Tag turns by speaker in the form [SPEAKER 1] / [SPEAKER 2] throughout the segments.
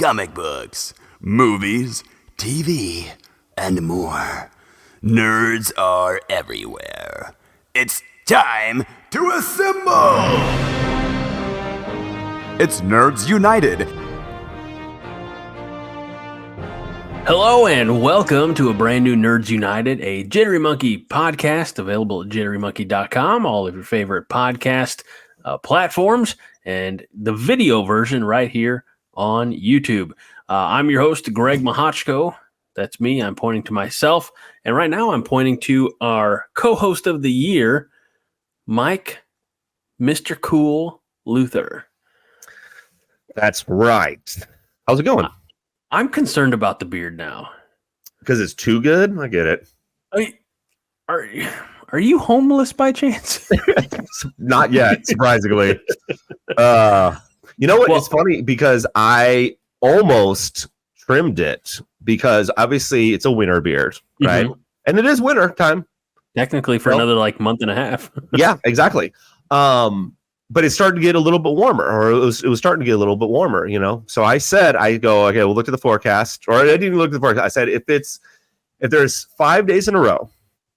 [SPEAKER 1] comic books, movies, TV, and more. Nerds are everywhere. It's time to assemble! It's Nerds United.
[SPEAKER 2] Hello and welcome to a brand new Nerds United, a Jittery Monkey podcast available at jitterymonkey.com, all of your favorite podcast platforms, and the video version right here on YouTube. I'm your host, Greg Mahochko. That's me. I'm pointing to myself. And right now I'm pointing to our co-host of the year, Mike, Mr. Cool Luther.
[SPEAKER 3] That's right. How's it going?
[SPEAKER 2] I'm concerned about the beard now.
[SPEAKER 3] Because it's too good? I get it.
[SPEAKER 2] Are you homeless by chance?
[SPEAKER 3] Not yet, surprisingly. You know what? It's funny because I almost trimmed it because obviously it's a winter beard, right? Mm-hmm. And it is winter time.
[SPEAKER 2] Technically for another month and a half.
[SPEAKER 3] Yeah, exactly. But it started to get a little bit warmer, or it was starting to get a little bit warmer, you know? So I said, okay, we'll look at the forecast. Or I didn't even look at the forecast. I said, if there's 5 days in a row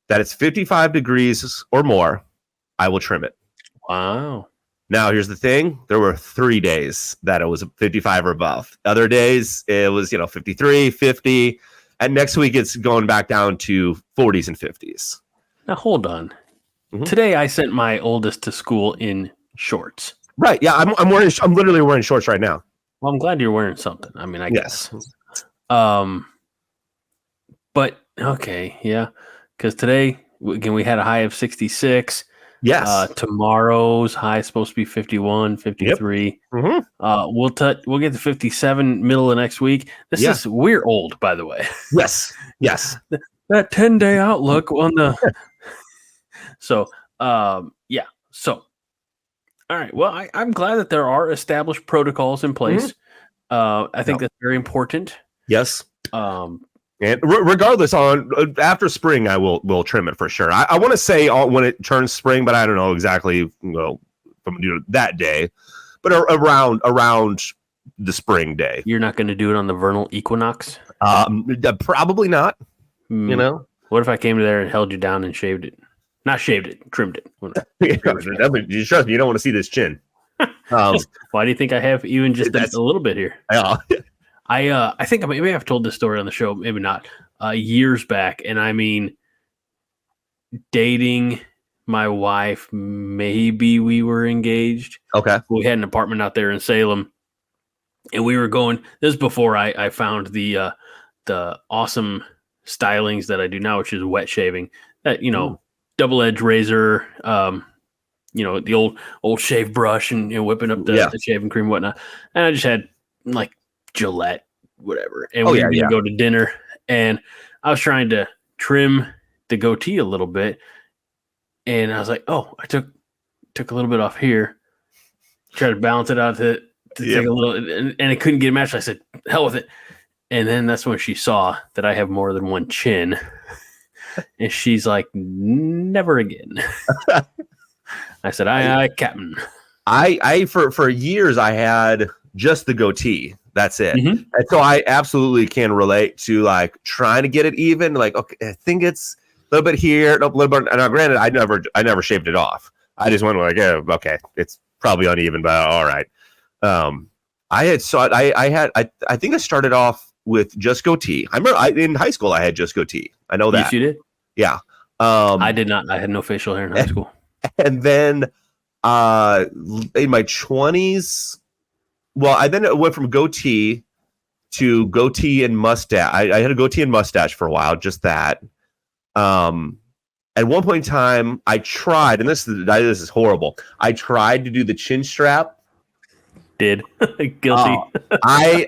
[SPEAKER 3] that it's 55 degrees or more, I will trim it.
[SPEAKER 2] Wow.
[SPEAKER 3] Now, here's the thing. There were 3 days that it was 55 or above. Other days, it was, 53, 50. And next week, it's going back down to 40s and 50s.
[SPEAKER 2] Now, hold on. Mm-hmm. Today, I sent my oldest to school in shorts.
[SPEAKER 3] Right. Yeah, I'm literally wearing shorts right now.
[SPEAKER 2] Well, I'm glad you're wearing something. I mean, I guess.
[SPEAKER 3] Yes.
[SPEAKER 2] But, okay, yeah. Because today, again, we had a high of 66.
[SPEAKER 3] Yes.
[SPEAKER 2] Tomorrow's high is supposed to be 51, 53.
[SPEAKER 3] Yep. Mm-hmm.
[SPEAKER 2] We'll get to 57 middle of next week. We're old, by the way.
[SPEAKER 3] Yes. Yes.
[SPEAKER 2] That 10-day outlook on the So, yeah. So, all right. Well, I'm glad that there are established protocols in place. Mm-hmm. I think that's very important.
[SPEAKER 3] Yes. And regardless, after spring, I will trim it for sure. I want to say when it turns spring, but I don't know exactly from that day, but around the spring day.
[SPEAKER 2] You're not going to do it on the vernal equinox?
[SPEAKER 3] Probably not.
[SPEAKER 2] What if I came to there and held you down and shaved it? Not shaved it, trimmed it.
[SPEAKER 3] You trust me, you don't want to see this chin.
[SPEAKER 2] Why do you think I have even just a little bit here?
[SPEAKER 3] Yeah.
[SPEAKER 2] I think maybe I've told this story on the show, maybe not, years back. And I mean, dating my wife, maybe we were engaged.
[SPEAKER 3] Okay.
[SPEAKER 2] We had an apartment out there in Salem. And we were going, this is before I found the awesome stylings that I do now, which is wet shaving. That, double-edged razor, the old shave brush and whipping up the shaving cream and whatnot. And I just had Gillette, whatever. And we were going to go to dinner, and I was trying to trim the goatee a little bit. And I was like, oh, I took a little bit off here, tried to balance it out to take a little, and it couldn't get matched. I said, hell with it. And then that's when she saw that I have more than one chin. And she's like, never again. I said, aye, Captain.
[SPEAKER 3] I for years I had just the goatee. That's it. Mm-hmm. And so I absolutely can relate to trying to get it even. Okay, I think it's a little bit here, a little bit. And granted, I never shaved it off. I just went okay, it's probably uneven, but all right. I think I started off with just goatee. I remember in high school I had just goatee. I know that.
[SPEAKER 2] Yes, you did?
[SPEAKER 3] Yeah.
[SPEAKER 2] I did not. I had no facial hair in high school.
[SPEAKER 3] And then in my 20s, I then went from goatee to goatee and mustache. I had a goatee and mustache for a while, just that. At one point in time, I tried, and this is horrible. I tried to do the chin strap.
[SPEAKER 2] Did guilty.
[SPEAKER 3] I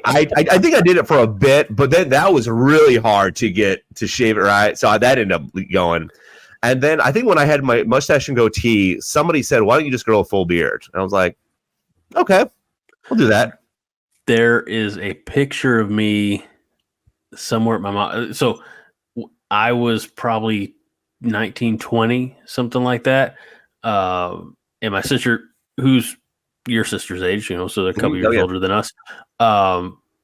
[SPEAKER 3] think I did it for a bit, but then that was really hard to get to shave it right. So that ended up going. And then I think when I had my mustache and goatee, somebody said, "Why don't you just grow a full beard?" And I was like, "Okay, we'll do that."
[SPEAKER 2] There is a picture of me somewhere at my mom. So I was probably 19, 20, something like that. And my sister, who's your sister's age, so they're a couple years older than us.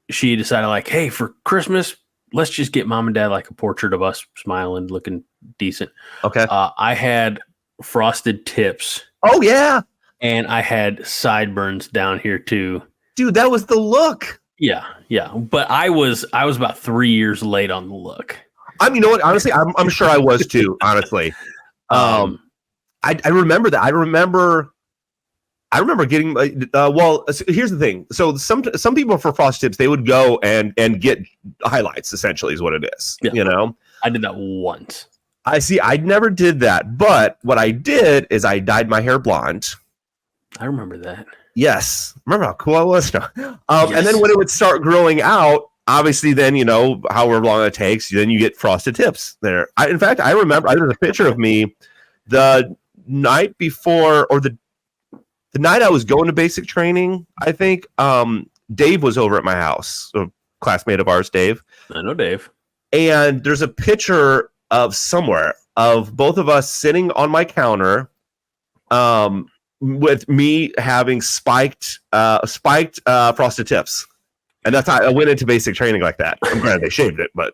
[SPEAKER 2] she decided like, hey, for Christmas, let's just get mom and dad like a portrait of us smiling, looking decent.
[SPEAKER 3] Okay.
[SPEAKER 2] I had frosted tips.
[SPEAKER 3] Oh yeah.
[SPEAKER 2] And I had sideburns down here too.
[SPEAKER 3] Dude, that was the look.
[SPEAKER 2] Yeah. But I was about 3 years late on the look.
[SPEAKER 3] I mean, you know what? Honestly, I'm sure I was too. Honestly, I remember that. I remember getting. Well, here's the thing. So some people for frosted tips, they would go and get highlights. Essentially, is what it is. Yeah. You know,
[SPEAKER 2] I did that once.
[SPEAKER 3] I see. I never did that, but what I did is I dyed my hair blonde.
[SPEAKER 2] I remember that.
[SPEAKER 3] Yes, remember how cool I was. Yes. And then when it would start growing out, obviously, then however long it takes, then you get frosted tips there. In fact, I remember there's a picture of me the night before, or the night I was going to basic training. I think Dave was over at my house, a classmate of ours, Dave.
[SPEAKER 2] I know Dave.
[SPEAKER 3] And there's a picture of somewhere of both of us sitting on my counter, with me having spiked frosted tips. And that's how I went into basic training like that. I'm glad they shaved it, but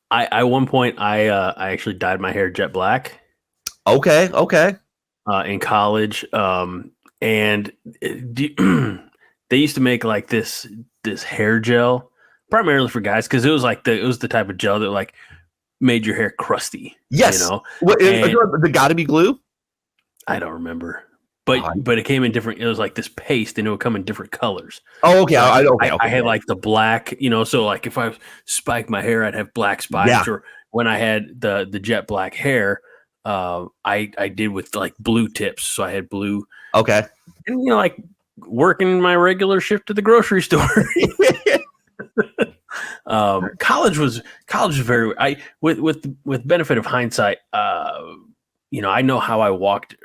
[SPEAKER 2] at one point I actually dyed my hair jet black.
[SPEAKER 3] Okay.
[SPEAKER 2] In college, and they used to make like this hair gel primarily for guys because it was the type of gel that like made your hair crusty.
[SPEAKER 3] Yes, the Gotta Be glue. I
[SPEAKER 2] don't remember. But it came in different. It was like this paste, and it would come in different colors.
[SPEAKER 3] Oh, okay.
[SPEAKER 2] So I had like the black, so like if I spiked my hair, I'd have black spikes. Yeah. Or when I had the jet black hair, I did with like blue tips. So I had blue.
[SPEAKER 3] Okay.
[SPEAKER 2] And like working my regular shift at the grocery store. College was very. With benefit of hindsight, I know how I walked.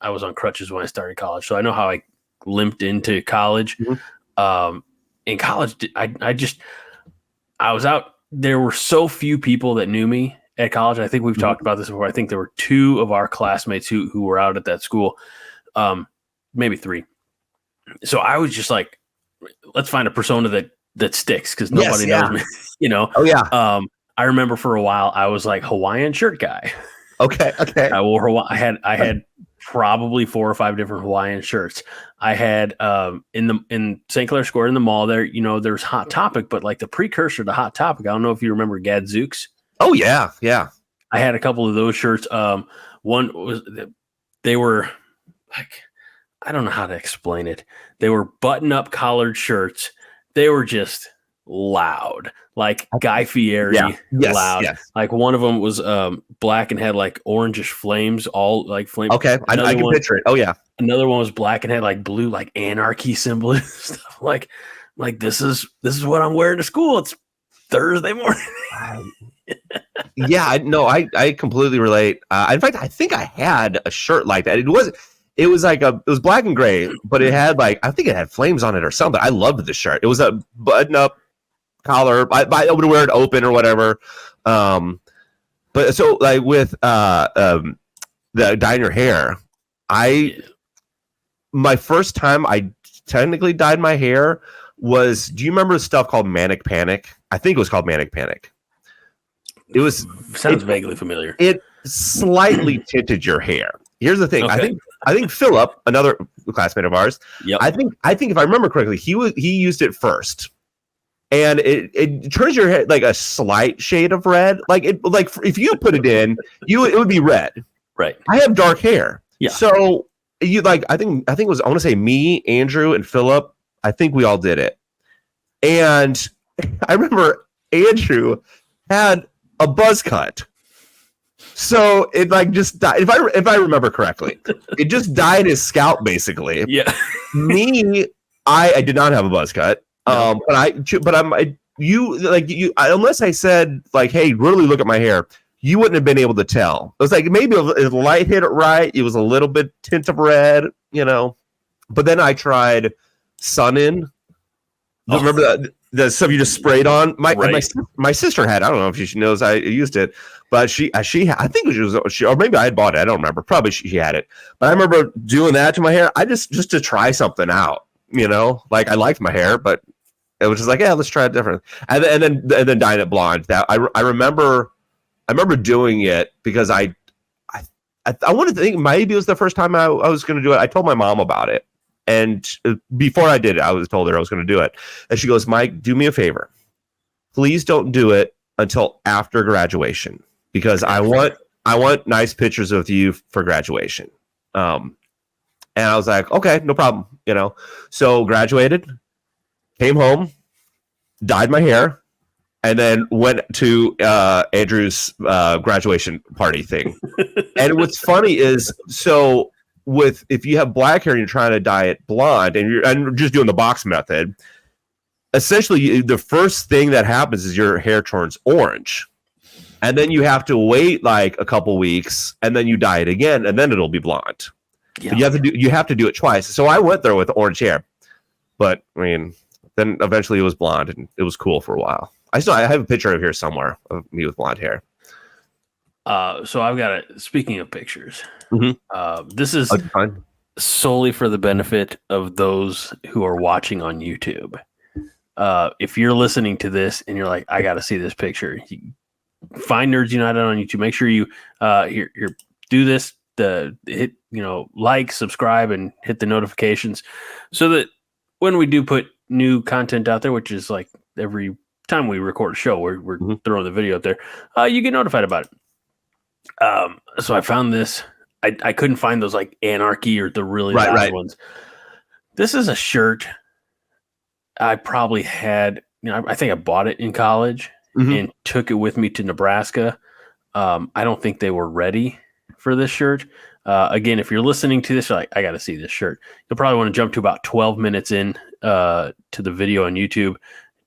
[SPEAKER 2] I was on crutches when I started college, so I know how I limped into college. Mm-hmm. In college, I was out. There were so few people that knew me at college. I think we've mm-hmm. talked about this before. I think there were 2 of our classmates who were out at that school, maybe 3. So I was just like, let's find a persona that sticks because nobody knows me.
[SPEAKER 3] Oh yeah.
[SPEAKER 2] I remember for a while I was like Hawaiian shirt guy.
[SPEAKER 3] Okay.
[SPEAKER 2] I wore I had probably 4 or 5 different Hawaiian shirts. I had in St. Clair Square in the mall there, there's Hot Topic, but like the precursor to Hot Topic, I don't know if you remember Gadzooks.
[SPEAKER 3] Oh yeah.
[SPEAKER 2] I had a couple of those shirts. One was they were like, I don't know how to explain it. They were button-up collared shirts. They were just loud, like Guy Fieri, loud. Yes. Like one of them was black and had like orangish flames, all like flame.
[SPEAKER 3] Okay, I can picture it. Oh yeah.
[SPEAKER 2] Another one was black and had like blue, like anarchy symbol and stuff. Like this is what I'm wearing to school. It's Thursday morning.
[SPEAKER 3] Yeah, I completely relate. In fact, I think I had a shirt like that. It was black and gray, but it had I think it had flames on it or something. I loved the shirt. It was a button-up collar. I would wear it open or whatever. But so like with the dyeing your hair, my first time I technically dyed my hair was, do you remember the stuff called Manic Panic? I think it was called Manic Panic.
[SPEAKER 2] Sounds vaguely familiar.
[SPEAKER 3] It slightly tinted your hair. Here's the thing. Okay. I think Philip, another classmate of ours, yep. I think if I remember correctly, he used it first. And it turns your hair like a slight shade of red. Like if you put it in, it would be red.
[SPEAKER 2] Right.
[SPEAKER 3] I have dark hair.
[SPEAKER 2] Yeah.
[SPEAKER 3] So I think it was, I want to say me, Andrew, and Philip. I think we all did it. And I remember Andrew had a buzz cut. So it just died. If I remember correctly, it just dyed his scalp basically.
[SPEAKER 2] Yeah.
[SPEAKER 3] Me, I did not have a buzz cut. Unless I said like, hey, really look at my hair, you wouldn't have been able to tell. It was like maybe if the light hit it right, it was a little bit tint of red, But then I tried Sun In. Remember the stuff you just sprayed on? My sister had. I don't know if she knows I used it, but she I think it was or maybe I had bought it. I don't remember. Probably she had it. But I remember doing that to my hair. I just to try something out. Like I liked my hair, but It was just like, yeah, let's try it different. And then dyeing it blonde. That I remember doing it because I wanted to think maybe it was the first time I was going to do it. I told my mom about it, and before I did it, I was told her I was going to do it, and she goes, "Mike, do me a favor, please don't do it until after graduation because I want nice pictures of you for graduation." And I was like, okay, no problem, So graduated, came home, dyed my hair, and then went to Andrew's graduation party thing. And what's funny is, so if you have black hair and you're trying to dye it blonde, and you're just doing the box method, essentially the first thing that happens is your hair turns orange. And then you have to wait like a couple weeks, and then you dye it again, and then it'll be blonde. Yeah. You have to do it twice. So I went there with orange hair, but I mean, then eventually it was blonde, and it was cool for a while. I have a picture of here somewhere of me with blonde hair.
[SPEAKER 2] So I've got it. Speaking of pictures, this is solely for the benefit of those who are watching on YouTube. If you're listening to this and you're like, I got to see this picture, find Nerds United on YouTube. Make sure you here do this. Hit like, subscribe, and hit the notifications so that when we do put new content out there, which is like every time we record a show, we're throwing the video up there, you get notified about it. So I found this. I couldn't find those like Anarchy or the really loud ones. This is a shirt I probably had. I think I bought it in college and took it with me to Nebraska. I don't think they were ready for this shirt. Again, if you're listening to this, you're like, I got to see this shirt. You'll probably want to jump to about 12 minutes in to the video on YouTube.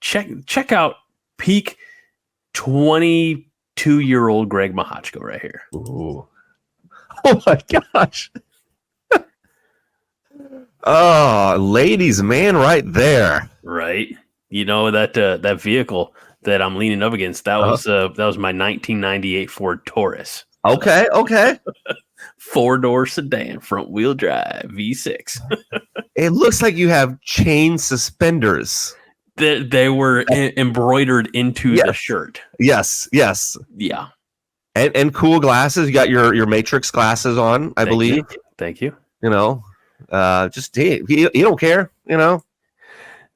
[SPEAKER 2] Check out peak 22-year-old Greg Mahachko right here.
[SPEAKER 3] Ooh. Oh my gosh. Oh, ladies man right there.
[SPEAKER 2] Right. That vehicle that I'm leaning up against, that was my 1998 Ford Taurus.
[SPEAKER 3] Okay.
[SPEAKER 2] 4-door sedan, front wheel drive, V6.
[SPEAKER 3] It looks like you have chain suspenders.
[SPEAKER 2] They were embroidered into the shirt.
[SPEAKER 3] Yes.
[SPEAKER 2] Yeah.
[SPEAKER 3] And cool glasses. You got your Matrix glasses on, I believe.
[SPEAKER 2] Thank you.
[SPEAKER 3] Just you don't care,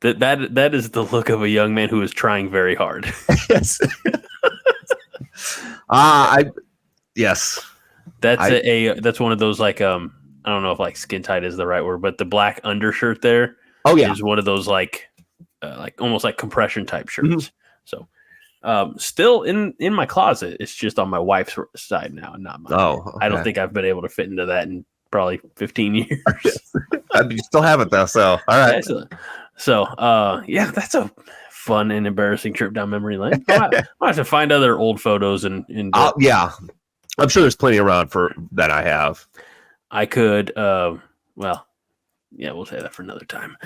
[SPEAKER 2] That is the look of a young man who is trying very hard.
[SPEAKER 3] Yes. Yes.
[SPEAKER 2] That's one of those like I don't know if like skin tight is the right word, but the black undershirt there is one of those like almost like compression type shirts. So still in my closet. It's just on my wife's side now and not mine.
[SPEAKER 3] Okay.
[SPEAKER 2] I don't think I've been able to fit into that in probably 15 years.
[SPEAKER 3] You still have it though, so all right.
[SPEAKER 2] Excellent. So that's a fun and embarrassing trip down memory lane. I'll have to find other old photos and
[SPEAKER 3] I'm sure there's plenty around for that I have.
[SPEAKER 2] I could we'll say that for another time.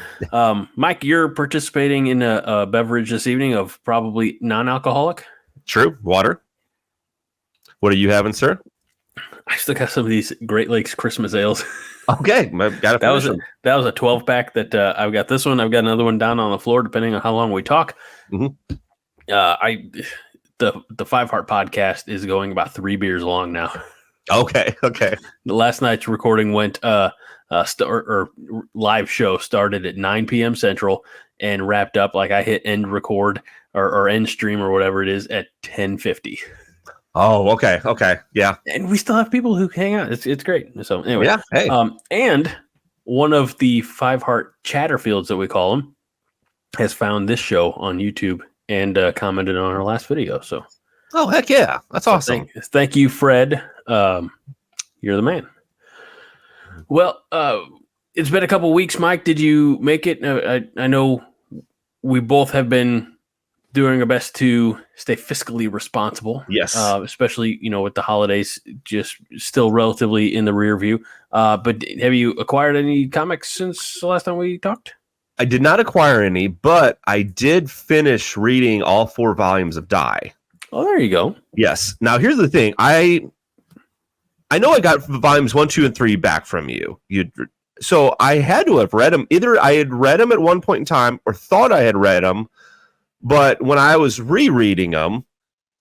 [SPEAKER 2] Mike, you're participating in a beverage this evening of probably non-alcoholic.
[SPEAKER 3] True. Water. What are you having, sir?
[SPEAKER 2] I still got some of these Great Lakes Christmas ales.
[SPEAKER 3] Okay, got
[SPEAKER 2] that was a 12-pack that I've got this one. I've got another one down on the floor, depending on how long we talk.
[SPEAKER 3] Mm-hmm.
[SPEAKER 2] The Five Heart podcast is going about 3 beers long now.
[SPEAKER 3] Okay.
[SPEAKER 2] Last night's recording went live show started at 9 p.m. Central and wrapped up like I hit end record or end stream or whatever it is at 10:50.
[SPEAKER 3] Oh, okay. Yeah.
[SPEAKER 2] And we still have people who hang out. It's great. So anyway,
[SPEAKER 3] yeah. Hey.
[SPEAKER 2] And one of the Five Heart Chatterfields that we call them has found this show on YouTube and commented on our last video. So,
[SPEAKER 3] oh heck yeah, that's awesome.
[SPEAKER 2] Thank you, Fred. You're the man. Well, it's been a couple weeks, Mike. Did you make it? I know we both have been doing our best to stay fiscally responsible.
[SPEAKER 3] Yes.
[SPEAKER 2] Especially, with the holidays just still relatively in the rear view. But have you acquired any comics since the last time we talked?
[SPEAKER 3] I did not acquire any, but I did finish reading all 4 volumes of Die.
[SPEAKER 2] Oh, there you go.
[SPEAKER 3] Yes. Now, here's the thing. I know I got volumes 1, 2, and 3 back from you. so I had to have read them. Either I had read them at one point in time or thought I had read them, but when I was rereading them,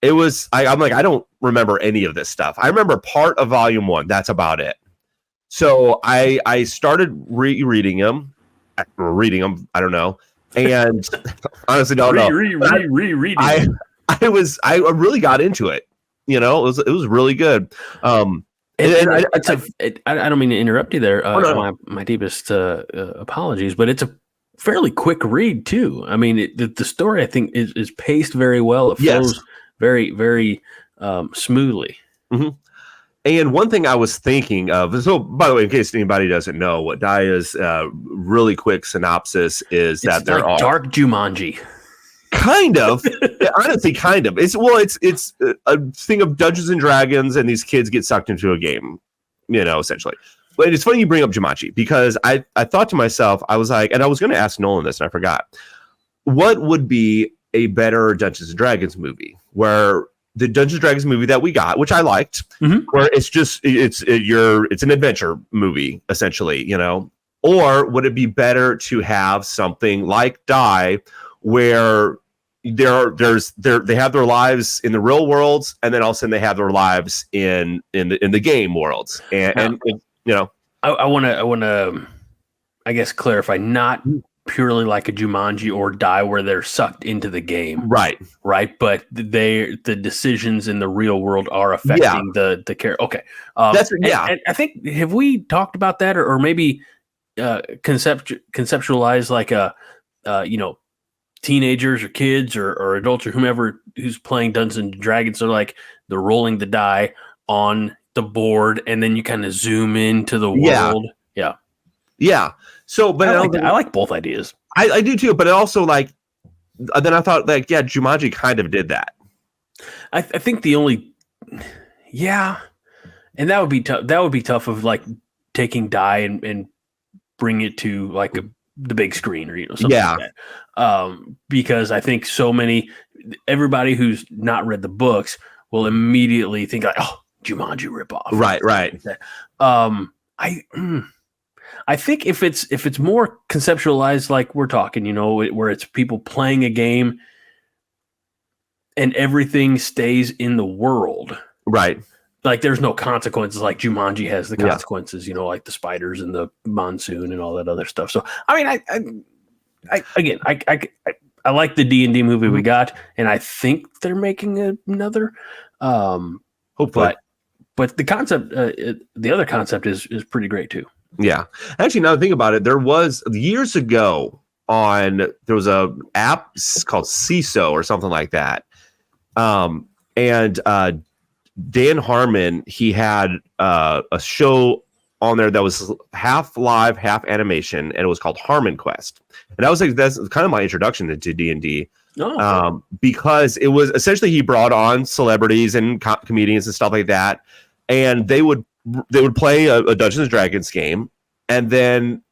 [SPEAKER 3] it was I'm like, I don't remember any of this stuff. I remember part of volume 1. That's about it. So I started rereading them, or reading them. I don't know, and honestly don't know.
[SPEAKER 2] Rereading.
[SPEAKER 3] I really got into it. You know, it was really good.
[SPEAKER 2] I don't mean to interrupt you there.
[SPEAKER 3] No.
[SPEAKER 2] My deepest apologies, but it's a fairly quick read too. I mean, the story I think is paced very well. It flows very, very smoothly.
[SPEAKER 3] Mm-hmm. And one thing I was thinking of, so by the way, in case anybody doesn't know, what Daya's really quick synopsis is that they're all
[SPEAKER 2] dark Jumanji.
[SPEAKER 3] Kind of, honestly, kind of. It's a thing of Dungeons and Dragons, and these kids get sucked into a game, you know, essentially. But it's funny you bring up Jumanji, because I thought to myself, I was like, and I was going to ask Nolan this, and I forgot. What would be a better Dungeons and Dragons movie, where the Dungeons and Dragons movie that we got, which I liked, where it's an adventure movie essentially, you know, or would it be better to have something like Die, where they have their lives in the real worlds, and then all of a sudden they have their lives in the game worlds, and you know,
[SPEAKER 2] I want to I guess clarify, not purely like a Jumanji or Die where they're sucked into the game,
[SPEAKER 3] right,
[SPEAKER 2] but the decisions in the real world are affecting the character. Okay, and I think, have we talked about that, or maybe conceptualize like a you know, teenagers or kids or adults or whomever who's playing Dungeons and Dragons, they're rolling the die on the board, and then you kind of zoom into the world. Yeah. So, but
[SPEAKER 3] I
[SPEAKER 2] like both ideas.
[SPEAKER 3] I do too, but it also, like, then I thought, like, Jumanji kind of did that.
[SPEAKER 2] I think the only, and that would be tough. That would be tough of like taking Die and bring it to like the big screen, or, you know, something like that. Because I think everybody who's not read the books will immediately think like, oh, Jumanji ripoff.
[SPEAKER 3] Right.
[SPEAKER 2] I think if it's more conceptualized, like we're talking, you know, where it's people playing a game and everything stays in the world,
[SPEAKER 3] right?
[SPEAKER 2] Like there's no consequences, like Jumanji has the consequences, you know, like the spiders and the monsoon and all that other stuff. So I mean, I like the D&D movie we got, and I think they're making another.
[SPEAKER 3] Hopefully,
[SPEAKER 2] but the concept, the other concept is pretty great too.
[SPEAKER 3] Yeah, actually, now that I think about it, there was years ago there was a app called CISO or something like that, and Dan Harmon, he had a show on there that was half live, half animation, and it was called Harmon Quest, and that's kind of my introduction to D&D. Because it was essentially, he brought on celebrities and comedians and stuff like that, and they would play a Dungeons and Dragons game, and then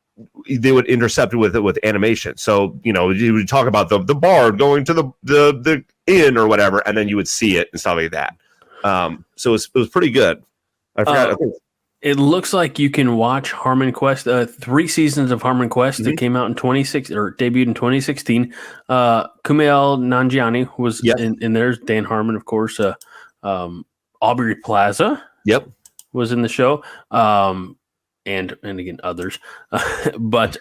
[SPEAKER 3] they would intercept it with animation. So, you know, you would talk about the bard going to the inn or whatever, and then you would see it and stuff like that. So it was pretty good. I forgot.
[SPEAKER 2] It looks like you can watch Harmon Quest. 3 seasons of Harmon Quest that came out in 2016 or debuted in 2016. Kumail Nanjiani was in there. Dan Harmon, of course. Aubrey Plaza.
[SPEAKER 3] Yep.
[SPEAKER 2] Was in the show. And again, others. But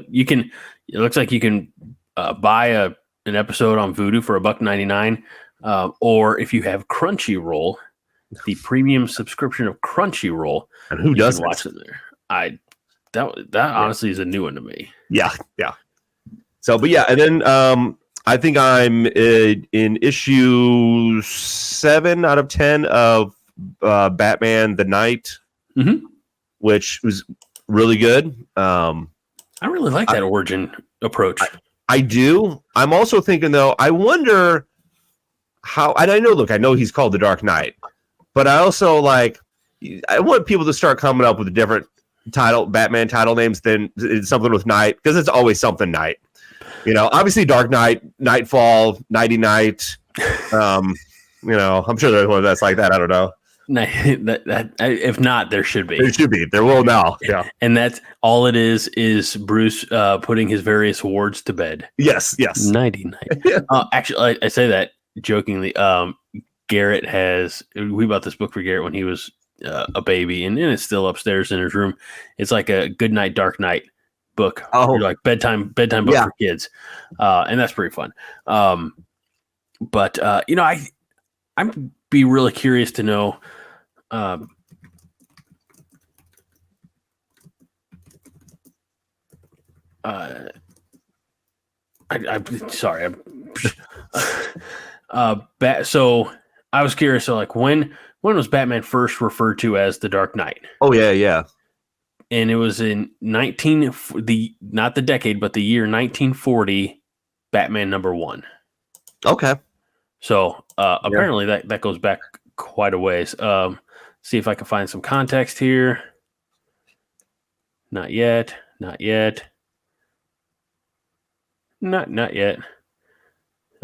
[SPEAKER 2] you can. It looks like you can buy an episode on Vudu for $1.99, or if you have Crunchyroll, the premium subscription of Crunchyroll.
[SPEAKER 3] And who doesn't
[SPEAKER 2] watch it there? That honestly is a new one to me.
[SPEAKER 3] Yeah. So, but yeah, and then I think I'm in issue 7 out of 10 of Batman the Knight, which was really good. I
[SPEAKER 2] really like that origin approach.
[SPEAKER 3] I do. I'm also thinking, though, I wonder how, and I know he's called the Dark Knight, but I also I want people to start coming up with different Batman title names than something with Knight, because it's always something Knight. You know, obviously Dark Knight, Nightfall, Nighty Night. You know, I'm sure there's one that's like that. I don't know.
[SPEAKER 2] If not, there should be.
[SPEAKER 3] There should be. There will now. Yeah.
[SPEAKER 2] And that's all it is Bruce putting his various wards to bed.
[SPEAKER 3] Yes.
[SPEAKER 2] Nighty night. Actually, I say that jokingly. Garrett we bought this book for Garrett when he was a baby, and it's still upstairs in his room. It's like a Good Night, Dark Night book.
[SPEAKER 3] Oh,
[SPEAKER 2] like bedtime book for kids, and that's pretty fun. But I'm be really curious to know. I'm sorry. So I was curious. So, like, when was Batman first referred to as the Dark Knight?
[SPEAKER 3] Oh yeah.
[SPEAKER 2] And it was in not the decade, but the year 1940. Batman #1.
[SPEAKER 3] Okay.
[SPEAKER 2] So apparently that goes back quite a ways. See if I can find some context here. Not yet. Not yet.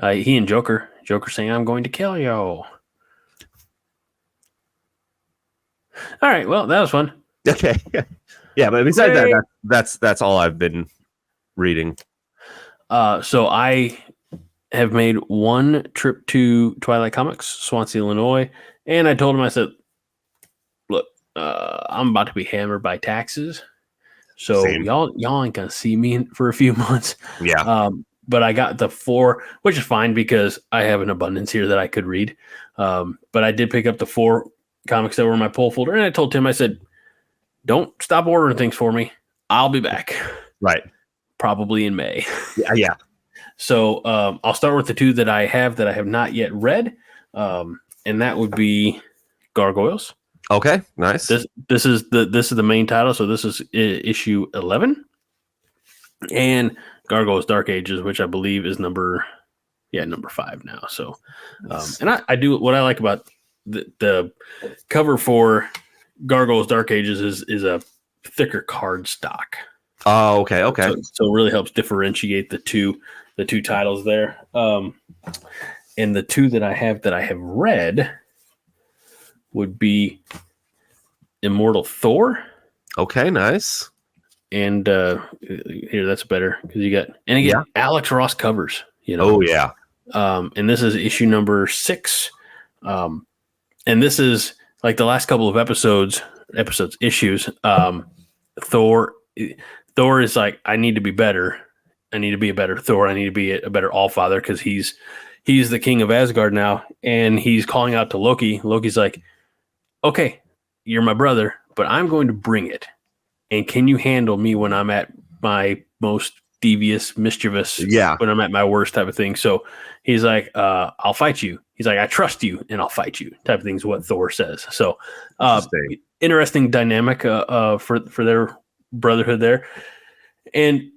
[SPEAKER 2] He and Joker saying, "I'm going to kill you." All right. Well, that was fun.
[SPEAKER 3] Okay. Yeah, but besides that's all I've been reading.
[SPEAKER 2] So I have made one trip to Twilight Comics, Swansea, Illinois, and I told him, I said, "Look, I'm about to be hammered by taxes, so y'all ain't gonna see me for a few months."
[SPEAKER 3] Yeah.
[SPEAKER 2] But I got the 4, which is fine because I have an abundance here that I could read. But I did pick up the 4 comics that were in my pull folder, and I told Tim, I said, "Don't stop ordering things for me. I'll be back."
[SPEAKER 3] Right.
[SPEAKER 2] Probably in May.
[SPEAKER 3] Yeah.
[SPEAKER 2] So I'll start with the 2 that I have not yet read, and that would be Gargoyles.
[SPEAKER 3] Okay, nice.
[SPEAKER 2] This is the main title, so this is issue 11, and Gargoyles Dark Ages, which I believe is number 5 now. So, and I do what I like about the cover for Gargoyles Dark Ages is a thicker card stock.
[SPEAKER 3] Oh, okay.
[SPEAKER 2] So it really helps differentiate the two titles there. And the 2 that I have read would be Immortal Thor.
[SPEAKER 3] Okay, nice.
[SPEAKER 2] And here, that's better because you got Alex Ross covers.
[SPEAKER 3] Oh yeah.
[SPEAKER 2] And this is issue number 6. And this is like the last couple of issues. Thor is like, I need to be better. I need to be a better Thor. I need to be a better Allfather because he's the king of Asgard now, and he's calling out to Loki. Loki's like, "Okay, you're my brother, but I'm going to bring it. And can you handle me when I'm at my most devious, mischievous, when I'm at my worst type of thing?" So he's like, "I'll fight you." He's like, "I trust you and I'll fight you," type of thing is what Thor says. So interesting dynamic for their brotherhood there. And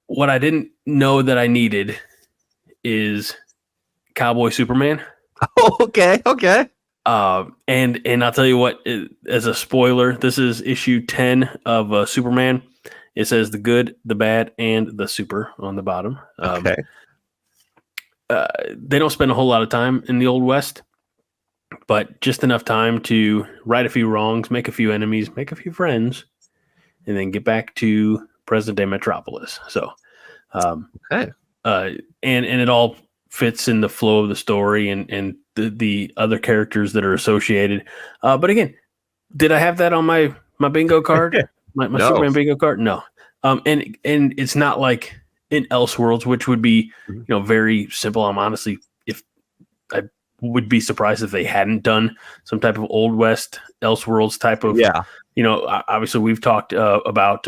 [SPEAKER 2] what I didn't know that I needed is Cowboy Superman.
[SPEAKER 3] Okay.
[SPEAKER 2] And I'll tell you what, as a spoiler, this is issue 10 of Superman. It says the good, the bad, and the super on the bottom.
[SPEAKER 3] Okay.
[SPEAKER 2] They don't spend a whole lot of time in the Old West, but just enough time to right a few wrongs, make a few enemies, make a few friends, and then get back to present-day Metropolis. So, and it all fits in the flow of the story and the other characters that are associated. But again, did I have that on my bingo card? my
[SPEAKER 3] No.
[SPEAKER 2] Superman bingo card? No. And it's not like in Elseworlds, which would be, very simple. I'm honestly, if I would be surprised if they hadn't done some type of Old West Elseworlds type of, obviously we've talked about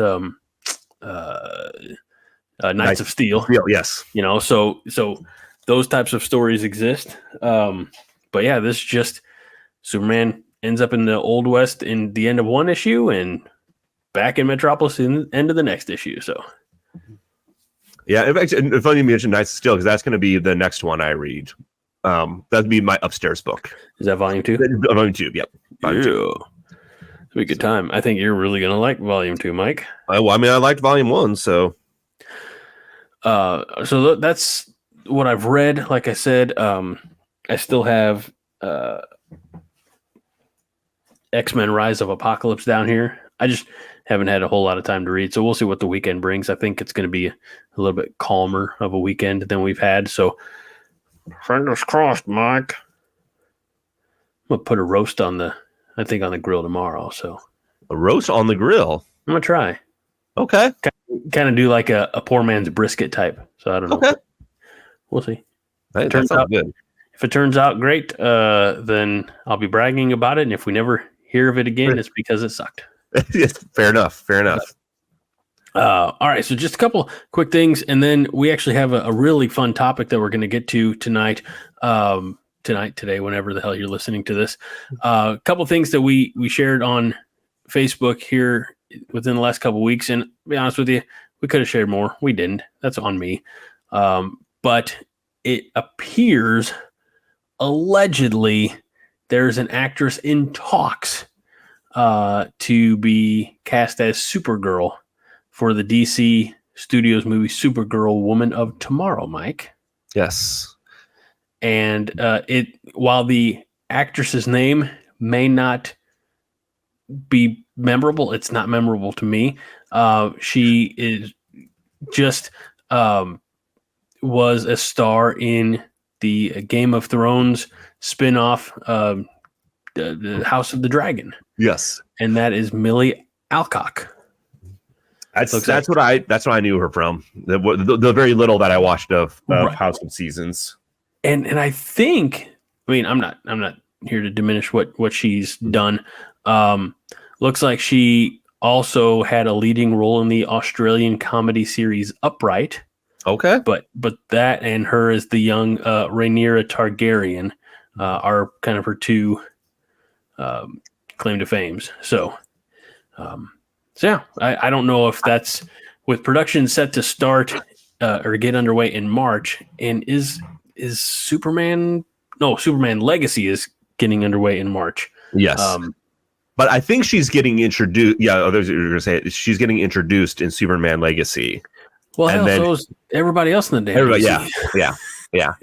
[SPEAKER 2] Knights of Steel.
[SPEAKER 3] Yes.
[SPEAKER 2] So those types of stories exist. But yeah, this just Superman ends up in the Old West in the end of one issue and back in Metropolis in the end of the next issue. So
[SPEAKER 3] yeah, in fact, it's funny you mentioned Knights of Steel because that's going to be the next one I read. That'd be my upstairs book.
[SPEAKER 2] Is that volume 2?
[SPEAKER 3] Volume 2, yep. Volume 2.
[SPEAKER 2] It'll be a good time. I think you're really going to like volume 2, Mike.
[SPEAKER 3] I liked volume 1, so.
[SPEAKER 2] So that's what I've read. Like I said, I still have X-Men Rise of Apocalypse down here. I just haven't had a whole lot of time to read, so we'll see what the weekend brings. I think it's going to be a little bit calmer of a weekend than we've had, so fingers crossed, Mike. I'm going to put a roast on the grill tomorrow, so.
[SPEAKER 3] A roast on the grill?
[SPEAKER 2] I'm going to try.
[SPEAKER 3] Okay.
[SPEAKER 2] Kind of do like a poor man's brisket type, so I don't know.
[SPEAKER 3] Okay.
[SPEAKER 2] We'll see.
[SPEAKER 3] Hey, that sounds good.
[SPEAKER 2] If it turns out great, then I'll be bragging about it. And if we never hear of it again, it's because it sucked.
[SPEAKER 3] Yes, fair enough.
[SPEAKER 2] All right. So just a couple quick things. And then we actually have a really fun topic that we're going to get to tonight. Today, whenever the hell you're listening to this. A couple things that we shared on Facebook here within the last couple of weeks. And to be honest with you, we could have shared more. We didn't. That's on me. But it appears allegedly there's an actress in talks to be cast as Supergirl for the DC Studios movie Supergirl Woman of Tomorrow, Mike.
[SPEAKER 3] Yes.
[SPEAKER 2] And while the actress's name may not be memorable, it's not memorable to me. She is just was a star in the Game of Thrones spinoff, the House of the Dragon.
[SPEAKER 3] Yes,
[SPEAKER 2] and that is Millie Alcock.
[SPEAKER 3] That's what I knew her from. The very little that I watched of
[SPEAKER 2] Right.
[SPEAKER 3] House of Seasons.
[SPEAKER 2] And I think, I mean, I'm not here to diminish what she's done. Looks like she also had a leading role in the Australian comedy series Upright.
[SPEAKER 3] Okay.
[SPEAKER 2] But that and her as the young Rhaenyra Targaryen are kind of her two claim to fames. So yeah, I don't know if that's with production set to start or get underway in March. And is Superman Legacy is getting underway in March.
[SPEAKER 3] Yes. But I think she's getting introduced. Yeah, others are going to say it. She's getting introduced in Superman Legacy.
[SPEAKER 2] Well, hell, so is everybody else in the damn DC.
[SPEAKER 3] Yeah.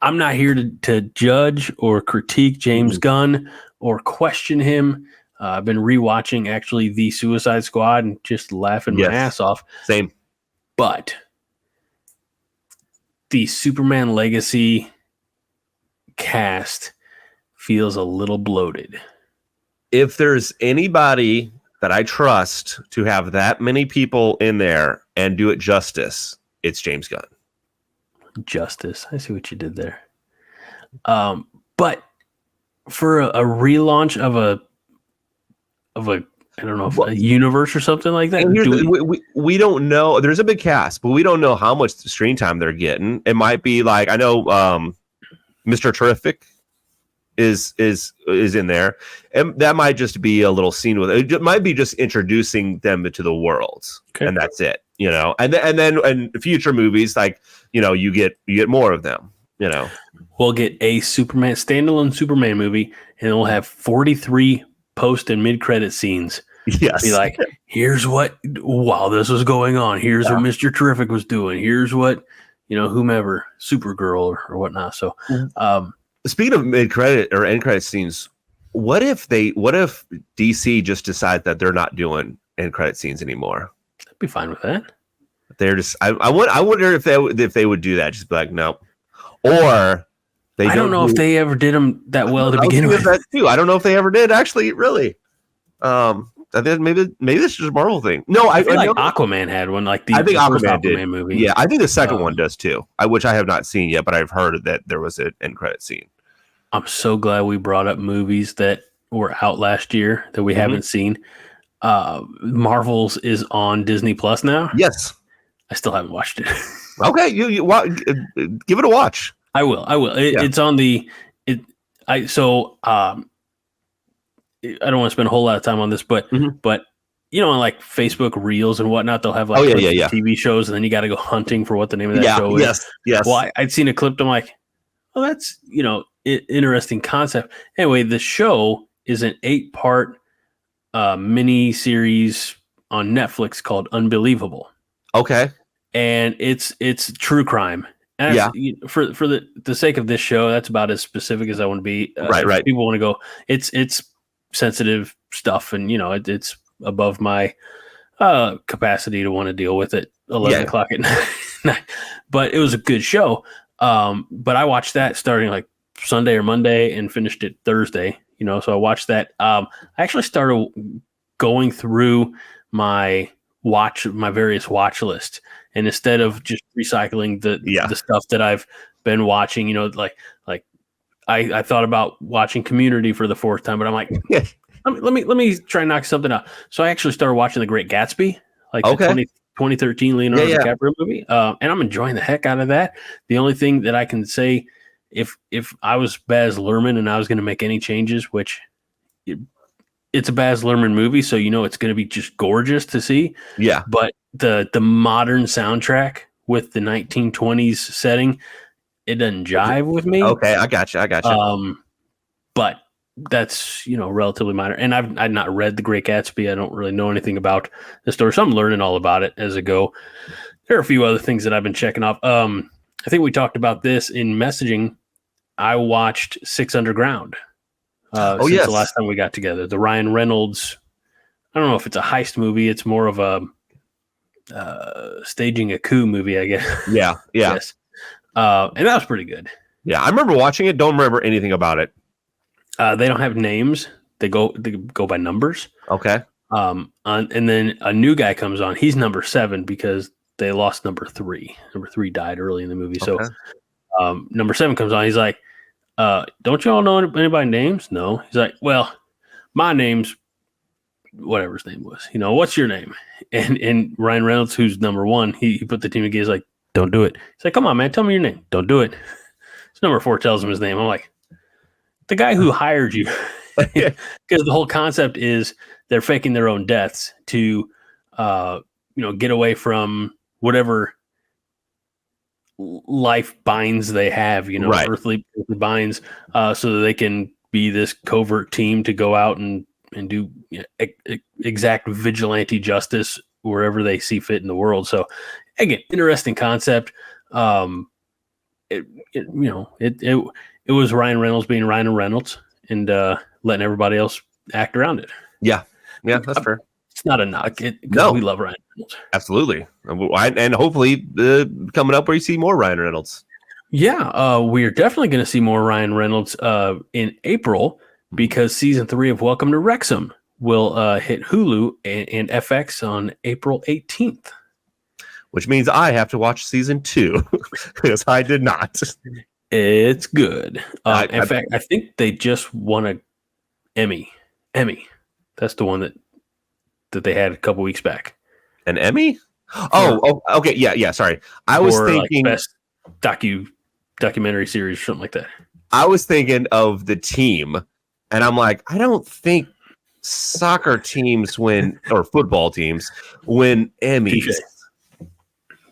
[SPEAKER 2] I'm not here to judge or critique James Gunn or question him. I've been rewatching actually the Suicide Squad and just laughing my ass off.
[SPEAKER 3] Same.
[SPEAKER 2] But the Superman Legacy cast feels a little bloated.
[SPEAKER 3] If there's anybody that I trust to have that many people in there and do it justice, it's James Gunn.
[SPEAKER 2] Justice. I see what you did there. But for a relaunch of a I don't know, if a universe or something like that.
[SPEAKER 3] We don't know. There's a big cast, but we don't know how much screen time they're getting. It might be like, I know Mr. Terrific is in there, and that might just be a little scene with it. It might be just introducing them to the world, and that's it. And then future movies, like you get more of them.
[SPEAKER 2] We'll get a standalone Superman movie, and we'll have 43 post and mid credit scenes.
[SPEAKER 3] Yes,
[SPEAKER 2] be like, here's what while this was going on. Here's what Mr. Terrific was doing. Here's what whomever, Supergirl or whatnot. So.
[SPEAKER 3] Speaking of mid-credit or end-credit scenes, what if DC just decide that they're not doing end-credit scenes anymore?
[SPEAKER 2] I'd be fine with that.
[SPEAKER 3] They're just I wonder if they would do that. Just be like, no, or they. I
[SPEAKER 2] don't know if they ever did them that well to begin with.
[SPEAKER 3] That too. I don't know if they ever did. Actually, really. I think maybe this is just a Marvel thing. No, I feel like
[SPEAKER 2] Aquaman had one. Like
[SPEAKER 3] I think
[SPEAKER 2] the first
[SPEAKER 3] Aquaman did.
[SPEAKER 2] movie.
[SPEAKER 3] Yeah, I think the second one does too. Which I have not seen yet, but I've heard that there was an end credit scene.
[SPEAKER 2] I'm so glad we brought up movies that were out last year that we haven't seen. Marvel's is on Disney Plus now.
[SPEAKER 3] Yes,
[SPEAKER 2] I still haven't watched it.
[SPEAKER 3] Okay, you give it a watch.
[SPEAKER 2] I will. It's on the. I don't want to spend a whole lot of time on this, but like Facebook Reels and whatnot, they'll have like TV shows, and then you got to go hunting for what the name of that show is.
[SPEAKER 3] Yes.
[SPEAKER 2] Well, I'd seen a clip. I'm like, oh, that's interesting concept. Anyway, the show is an 8-part mini series on Netflix called Unbelievable.
[SPEAKER 3] Okay,
[SPEAKER 2] and it's true crime, And
[SPEAKER 3] Yeah.
[SPEAKER 2] for the sake of this show, that's about as specific as I want to be.
[SPEAKER 3] Right.
[SPEAKER 2] If people want to go, it's sensitive stuff, and it's above my capacity to want to deal with it 11 o'clock at night. But it was a good show. But I watched that starting like Sunday or Monday and finished it Thursday. So I watched that. I actually started going through my various watch list, and instead of just recycling the stuff that I've been watching, like I thought about watching Community for the fourth time, but I'm like, let me try and knock something out. So I actually started watching The Great Gatsby, like the 2013 Leonardo DiCaprio movie, and I'm enjoying the heck out of that. The only thing that I can say, if I was Baz Luhrmann and I was going to make any changes, which it's a Baz Luhrmann movie, so it's going to be just gorgeous to see.
[SPEAKER 3] Yeah.
[SPEAKER 2] But the modern soundtrack with the 1920s setting, it doesn't jive with me.
[SPEAKER 3] Okay, I got you.
[SPEAKER 2] But that's relatively minor. And I've not read The Great Gatsby. I don't really know anything about the story, so I'm learning all about it as I go. There are a few other things that I've been checking off. I think we talked about this in messaging. I watched Six Underground. Since the last time we got together, the Ryan Reynolds. I don't know if it's a heist movie. It's more of a staging a coup movie, I guess.
[SPEAKER 3] Yeah.
[SPEAKER 2] Yes. And that was pretty good.
[SPEAKER 3] Yeah, I remember watching it. Don't remember anything about it.
[SPEAKER 2] They don't have names. They go by numbers.
[SPEAKER 3] Okay.
[SPEAKER 2] And then a new guy comes on. He's number 7 because they lost number 3. Number 3 died early in the movie. Okay. So number 7 comes on. He's like, don't you all know anybody's names? No. He's like, well, my name's whatever his name was. What's your name? And Ryan Reynolds, who's number 1, he put the team together. He's like, don't do it. He's like, come on, man, tell me your name. Don't do it. So number 4 tells him his name. I'm like, the guy who hired you, because the whole concept is they're faking their own deaths to, get away from whatever life binds they have, earthly binds, so that they can be this covert team to go out and do exact vigilante justice wherever they see fit in the world. So again, interesting concept. It was Ryan Reynolds being Ryan Reynolds and letting everybody else act around it.
[SPEAKER 3] Yeah, that's fair.
[SPEAKER 2] It's not a knock.
[SPEAKER 3] No,
[SPEAKER 2] we love Ryan Reynolds.
[SPEAKER 3] Absolutely, and hopefully coming up where you see more Ryan Reynolds.
[SPEAKER 2] Yeah, we're definitely going to see more Ryan Reynolds in April because season 3 of Welcome to Wrexham will hit Hulu and FX on April 18th.
[SPEAKER 3] Which means I have to watch season 2 because I did not.
[SPEAKER 2] It's good. In fact, I think they just won an Emmy. That's the one that they had a couple weeks back.
[SPEAKER 3] An Emmy? Oh, okay. Yeah. Sorry. I was thinking
[SPEAKER 2] like best documentary series or something like that.
[SPEAKER 3] I was thinking of The Team, and I'm like, I don't think soccer teams win or football teams win Emmys.
[SPEAKER 2] PJ.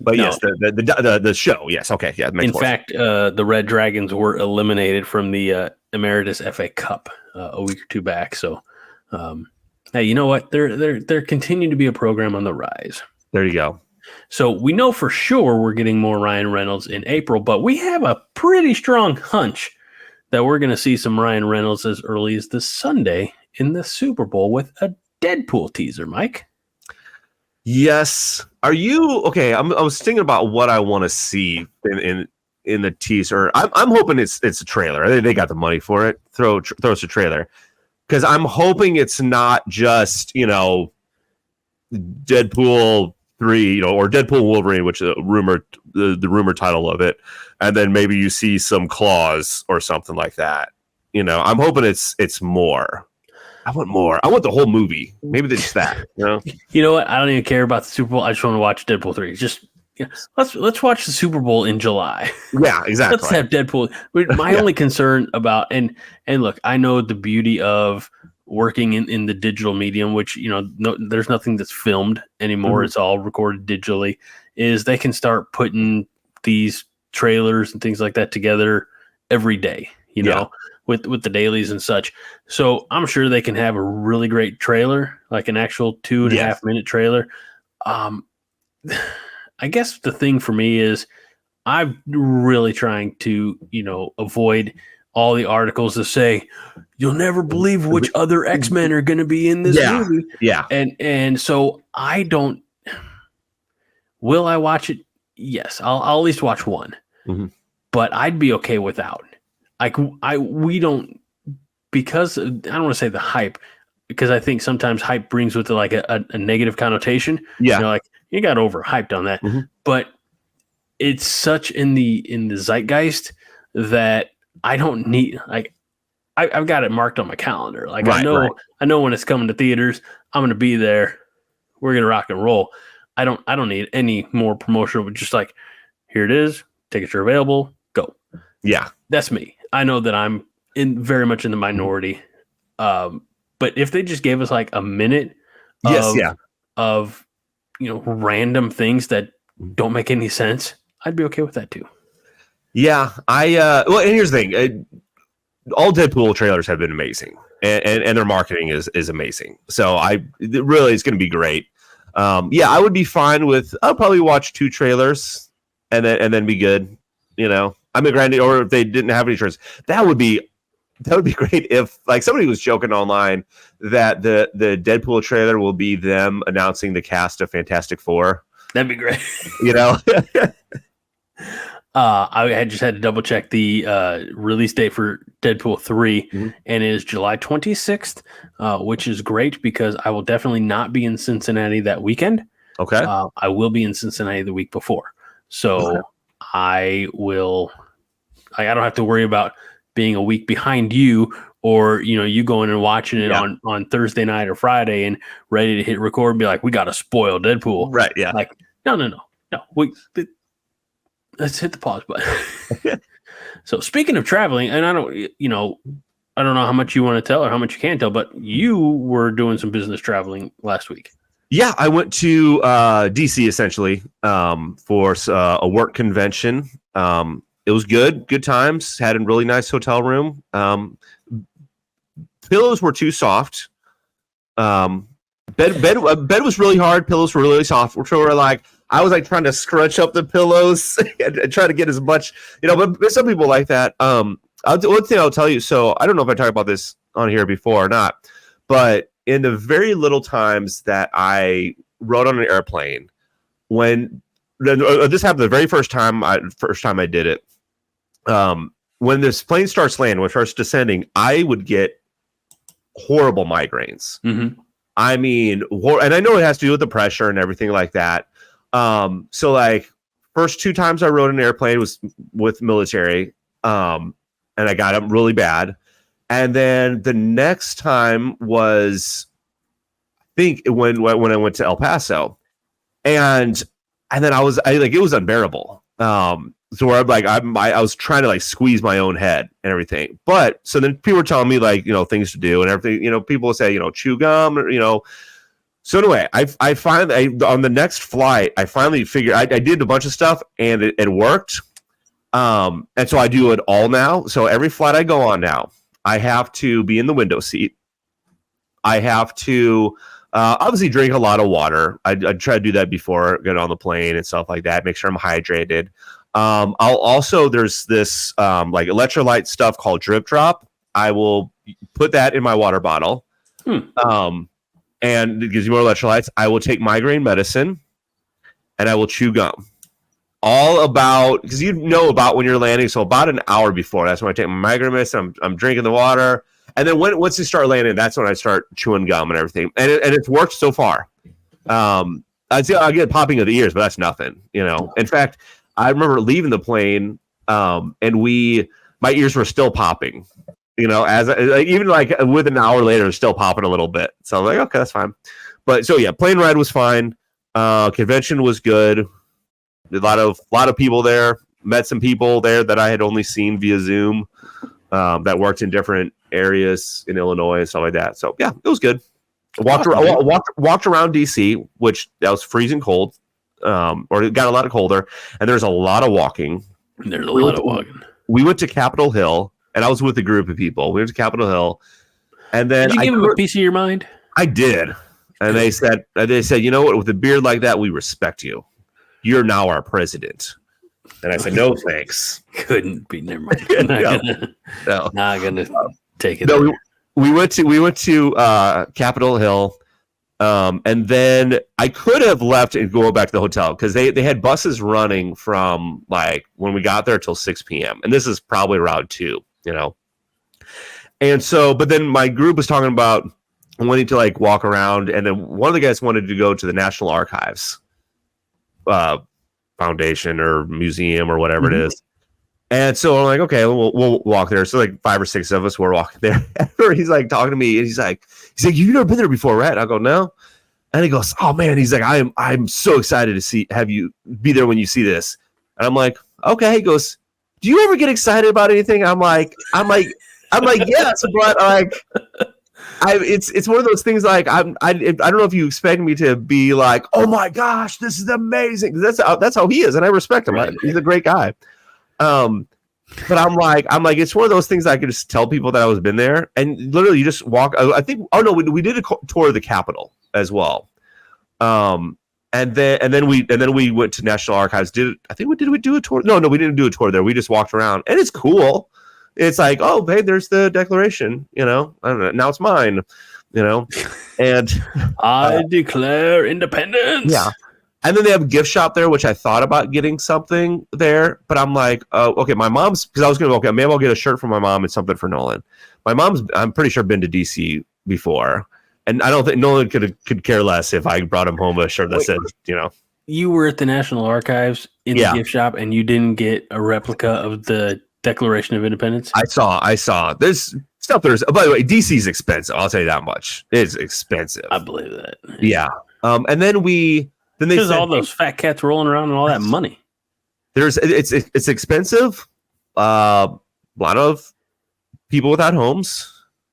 [SPEAKER 3] But no. Yes, the show. Yes, okay, yeah.
[SPEAKER 2] In fact, the Red Dragons were eliminated from the Emeritus FA Cup a week or 2 back. So, hey, you know what? They're continuing to be a program on the rise.
[SPEAKER 3] There you go.
[SPEAKER 2] So we know for sure we're getting more Ryan Reynolds in April, but we have a pretty strong hunch that we're going to see some Ryan Reynolds as early as this Sunday in the Super Bowl with a Deadpool teaser, Mike.
[SPEAKER 3] Yes. Are you okay? I was thinking about what I want to see in the teaser. I'm hoping it's a trailer. They got the money for it. Throw us a trailer because I'm hoping it's not just Deadpool 3, or Deadpool Wolverine, which is the rumor title of it, and then maybe you see some claws or something like that. I'm hoping it's more. I want more. I want the whole movie. Maybe it's that.
[SPEAKER 2] You know what? I don't even care about the Super Bowl. I just want to watch Deadpool 3. Just let's watch the Super Bowl in July.
[SPEAKER 3] Yeah, exactly.
[SPEAKER 2] Let's have Deadpool. My only concern about and look, I know the beauty of working in the digital medium, which there's nothing that's filmed anymore. Mm-hmm. It's all recorded digitally. Is they can start putting these trailers and things like that together every day. With the dailies and such. So I'm sure they can have a really great trailer, like an actual 2.5 minute trailer. I guess the thing for me is I'm really trying to, avoid all the articles that say you'll never believe which other X-Men are going to be in this movie.
[SPEAKER 3] Yeah.
[SPEAKER 2] And so I don't. Will I watch it? Yes, I'll at least watch one.
[SPEAKER 3] Mm-hmm.
[SPEAKER 2] But I'd be okay without. We don't, because I don't want to say the hype, because I think sometimes hype brings with it like a negative connotation.
[SPEAKER 3] Yeah.
[SPEAKER 2] Like you got overhyped on that.
[SPEAKER 3] Mm-hmm.
[SPEAKER 2] But it's such in the zeitgeist that I don't need, like, I've got it marked on my calendar. Like I know when it's coming to theaters, I'm going to be there. We're going to rock and roll. I don't need any more promotional, but just like, here it is. Tickets are available. Go.
[SPEAKER 3] Yeah.
[SPEAKER 2] That's me. I know that I'm very much in the minority. But if they just gave us like a minute of random things that don't make any sense, I'd be okay with that too.
[SPEAKER 3] Yeah. Well, and here's the thing. All Deadpool trailers have been amazing, and their marketing is amazing. So it really is going to be great. I would be fine with. I'll probably watch 2 trailers and then be good. I mean, granted, or if they didn't have any trailers, that would be great. If like somebody was joking online that the Deadpool trailer will be them announcing the cast of Fantastic Four.
[SPEAKER 2] That'd be great. I had just had to double check the release date for Deadpool 3, and it is July 26th, which is great because I will definitely not be in Cincinnati that weekend.
[SPEAKER 3] Okay.
[SPEAKER 2] I will be in Cincinnati the week before. So I don't have to worry about being a week behind you or, you going and watching it on Thursday night or Friday and ready to hit record and be like, we got to spoil Deadpool.
[SPEAKER 3] Right. Yeah.
[SPEAKER 2] Like, no. Let's hit the pause button. So speaking of traveling, and I don't know how much you want to tell or how much you can tell, but you were doing some business traveling last week. Yeah,
[SPEAKER 3] I went to DC essentially for a work convention. It was good times. Had a really nice hotel room. Pillows were too soft. Bed was really hard. Pillows were really soft. I was trying to scrunch up the pillows and try to get as much, but some people like that. One thing I'll tell you, so I don't know if I talked about this on here before or not, but in the very little times that I rode on an airplane, when this happened the very first time I did it, when this plane starts landing, when it starts descending, I would get horrible migraines.
[SPEAKER 2] Mm-hmm.
[SPEAKER 3] I mean, and I know it has to do with the pressure and everything like that. So first 2 times I rode an airplane was with military, and I got them really bad. And then the next time was, I think when I went to El Paso, and then it was unbearable. So where I was trying to squeeze my own head and everything. But so then people were telling me things to do and everything. People would say chew gum or So anyway, I finally on the next flight I finally figured I did a bunch of stuff and it worked. And so I do it all now. So every flight I go on now, I have to be in the window seat. I have to obviously drink a lot of water. I try to do that before getting on the plane and stuff like that. Make sure I'm hydrated. I'll also, there's this electrolyte stuff called Drip Drop. I will put that in my water bottle. And it gives you more electrolytes. I will take migraine medicine and I will chew gum. All about, because about when you're landing. So about an hour before, that's when I take my migraine medicine. I'm drinking the water. And then once you start landing, that's when I start chewing gum and everything. And it's worked so far. I get popping of the ears, but that's nothing, In fact, I remember leaving the plane, and my ears were still popping, as even with an hour later, still popping a little bit. So I was like, okay, that's fine. But so yeah, plane ride was fine. Convention was good. A lot of people there. Met some people there that I had only seen via Zoom, that worked in different areas in Illinois and stuff like that. So yeah, it was good. Walked around DC, which that was freezing cold. Or it got a lot colder, and there's a lot of walking. We went to Capitol Hill, and I was with a group of people. We went to Capitol Hill, and then
[SPEAKER 2] did you give them a piece of your mind?
[SPEAKER 3] I did, and they said, you know what? With a beard like that, we respect you. You're now our president. And I said, no, thanks.
[SPEAKER 2] Couldn't be. Never mind.
[SPEAKER 3] No.
[SPEAKER 2] Not gonna take it.
[SPEAKER 3] No, we went to Capitol Hill. And then I could have left and go back to the hotel because they had buses running from like when we got there till 6 p.m. And this is probably around 2, And so, but then my group was talking about wanting to like walk around. And then one of the guys wanted to go to the National Archives Foundation or museum or whatever it is. And so I'm like, okay, we'll walk there. So like 5 or 6 of us were walking there. He's like talking to me and he's like, you've never been there before, right? And I go, no. And he goes, oh man. He's like, I'm so excited to have you be there when you see this. And I'm like, okay. He goes, do you ever get excited about anything? I'm like, yes, but like, it's one of those things. Like I don't know if you expect me to be like, oh my gosh, this is amazing. That's how he is, and I respect him. Right. He's a great guy. But I'm like, it's one of those things I could just tell people that I was been there, and literally you just walk. I think, we did a tour of the Capitol as well. And then we went to National Archives. Did we do a tour? No, we didn't do a tour there. We just walked around, and it's cool. It's like, oh, hey, there's the Declaration. I don't know. Now it's mine. And
[SPEAKER 2] I declare independence.
[SPEAKER 3] Yeah. And then they have a gift shop there, which I thought about getting something there, but I'm like, okay, my mom's, because I was going to, okay, maybe I'll get a shirt for my mom and something for Nolan. My mom's, I'm pretty sure, been to DC before, and I don't think Nolan could care less if I brought him home a shirt that said,
[SPEAKER 2] You were at the National Archives in the gift shop, and you didn't get a replica of the Declaration of Independence?
[SPEAKER 3] I saw. There's stuff by the way, DC's expensive. I'll tell you that much. It's expensive.
[SPEAKER 2] I believe that.
[SPEAKER 3] Yeah. And then they
[SPEAKER 2] said, all those fat cats rolling around and all that money.
[SPEAKER 3] It's expensive. A lot of people without homes.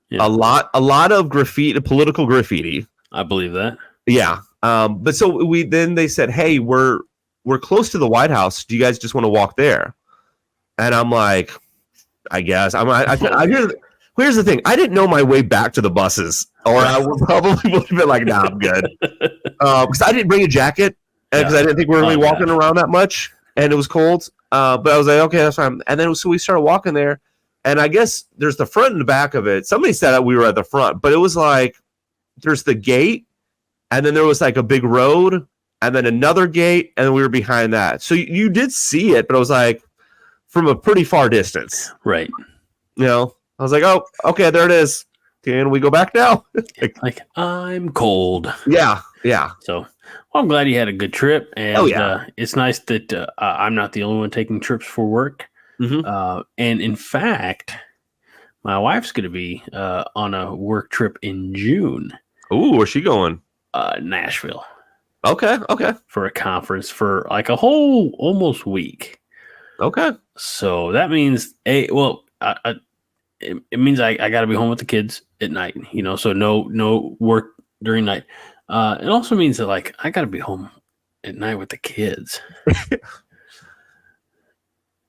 [SPEAKER 3] Yeah. A lot of graffiti, political graffiti.
[SPEAKER 2] I believe that.
[SPEAKER 3] Yeah. But so they said, hey, we're close to the White House. Do you guys just want to walk there? And I'm like, I guess. Here's the thing. I didn't know my way back to the buses, or I would probably have been like, nah, I'm good. Because I didn't bring a jacket, because I didn't think we were really walking around that much, and it was cold. But I was like, okay, that's fine. And then so we started walking there, and I guess there's the front and the back of it. Somebody said that we were at the front, but it was like there's the gate, and then there was like a big road, and then another gate, and then we were behind that. So you did see it, but it was like from a pretty far distance.
[SPEAKER 2] Right.
[SPEAKER 3] I was like, oh, okay, there it is. Can we go back now?
[SPEAKER 2] like, I'm cold.
[SPEAKER 3] Yeah.
[SPEAKER 2] So, well, I'm glad you had a good trip. And it's nice that I'm not the only one taking trips for work. Mm-hmm. And in fact, my wife's going to be on a work trip in June.
[SPEAKER 3] Ooh, where's she going?
[SPEAKER 2] Nashville.
[SPEAKER 3] Okay.
[SPEAKER 2] For a conference for like a whole almost week.
[SPEAKER 3] Okay.
[SPEAKER 2] So that means, it means I got to be home with the kids at night, so no work during night. It also means that like I got to be home at night with the kids.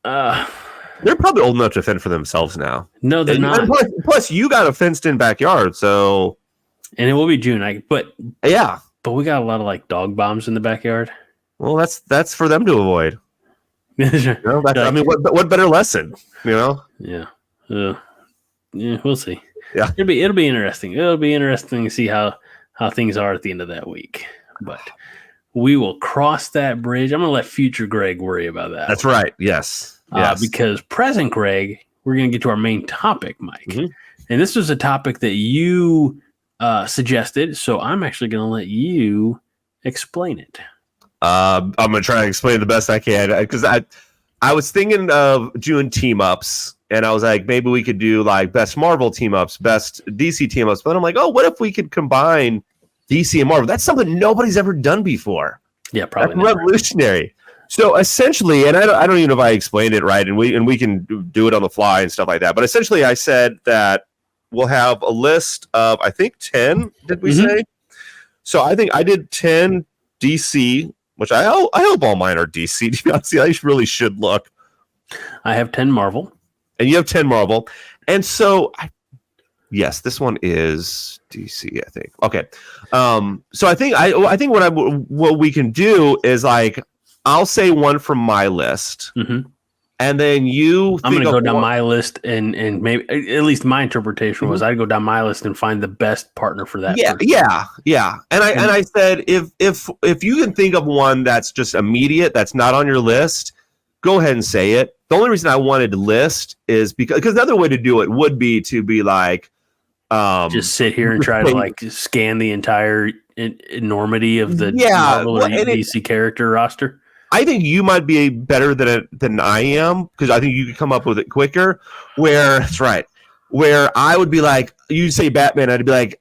[SPEAKER 3] They're probably old enough to fend for themselves now.
[SPEAKER 2] No, they're not.
[SPEAKER 3] Plus, you got a fenced-in backyard, so.
[SPEAKER 2] And it will be June, but we got a lot of like dog bombs in the backyard.
[SPEAKER 3] Well, that's for them to avoid. I mean, what better lesson,
[SPEAKER 2] Yeah. Yeah, we'll see.
[SPEAKER 3] Yeah,
[SPEAKER 2] it'll be interesting. It'll be interesting to see how things are at the end of that week. But we will cross that bridge. I'm gonna let future Greg worry about that.
[SPEAKER 3] That's right. Yes.
[SPEAKER 2] Because present Greg, we're gonna get to our main topic, Mike. Mm-hmm. And this was a topic that you suggested, so I'm actually gonna let you explain it.
[SPEAKER 3] I'm gonna try to explain it the best I can, because I was thinking of doing team ups. And I was like, maybe we could do like best Marvel team ups, best DC team ups. But then I'm like, oh, what if we could combine DC and Marvel? That's something nobody's ever done before.
[SPEAKER 2] Yeah, probably
[SPEAKER 3] That's revolutionary. So essentially, and I don't even know if I explained it right, and we can do it on the fly and stuff like that. But essentially, I said that we'll have a list of, I think, 10. Did we say? So I think I did 10 DC, which I hope all mine are DC. To be honest, I really should look.
[SPEAKER 2] I have 10 Marvel.
[SPEAKER 3] And you have 10 Marvel. And so, yes, this one is DC, I think. Okay. So I think what we can do is like, I'll say one from my list, and then you.
[SPEAKER 2] I'm going to go down my list, and maybe at least my interpretation was I'd go down my list and find the best partner for that. person.
[SPEAKER 3] Yeah. And I said if you can think of one that's just immediate, that's not on your list, go ahead and say it. The only reason I wanted to list is because the other way to do it would be to be like,
[SPEAKER 2] just sit here and try to like scan the entire enormity of the Marvel or DC character roster.
[SPEAKER 3] I think you might be better than I am because I think you could come up with it quicker. Where that's right. Where I would be like, you say Batman, I'd be like,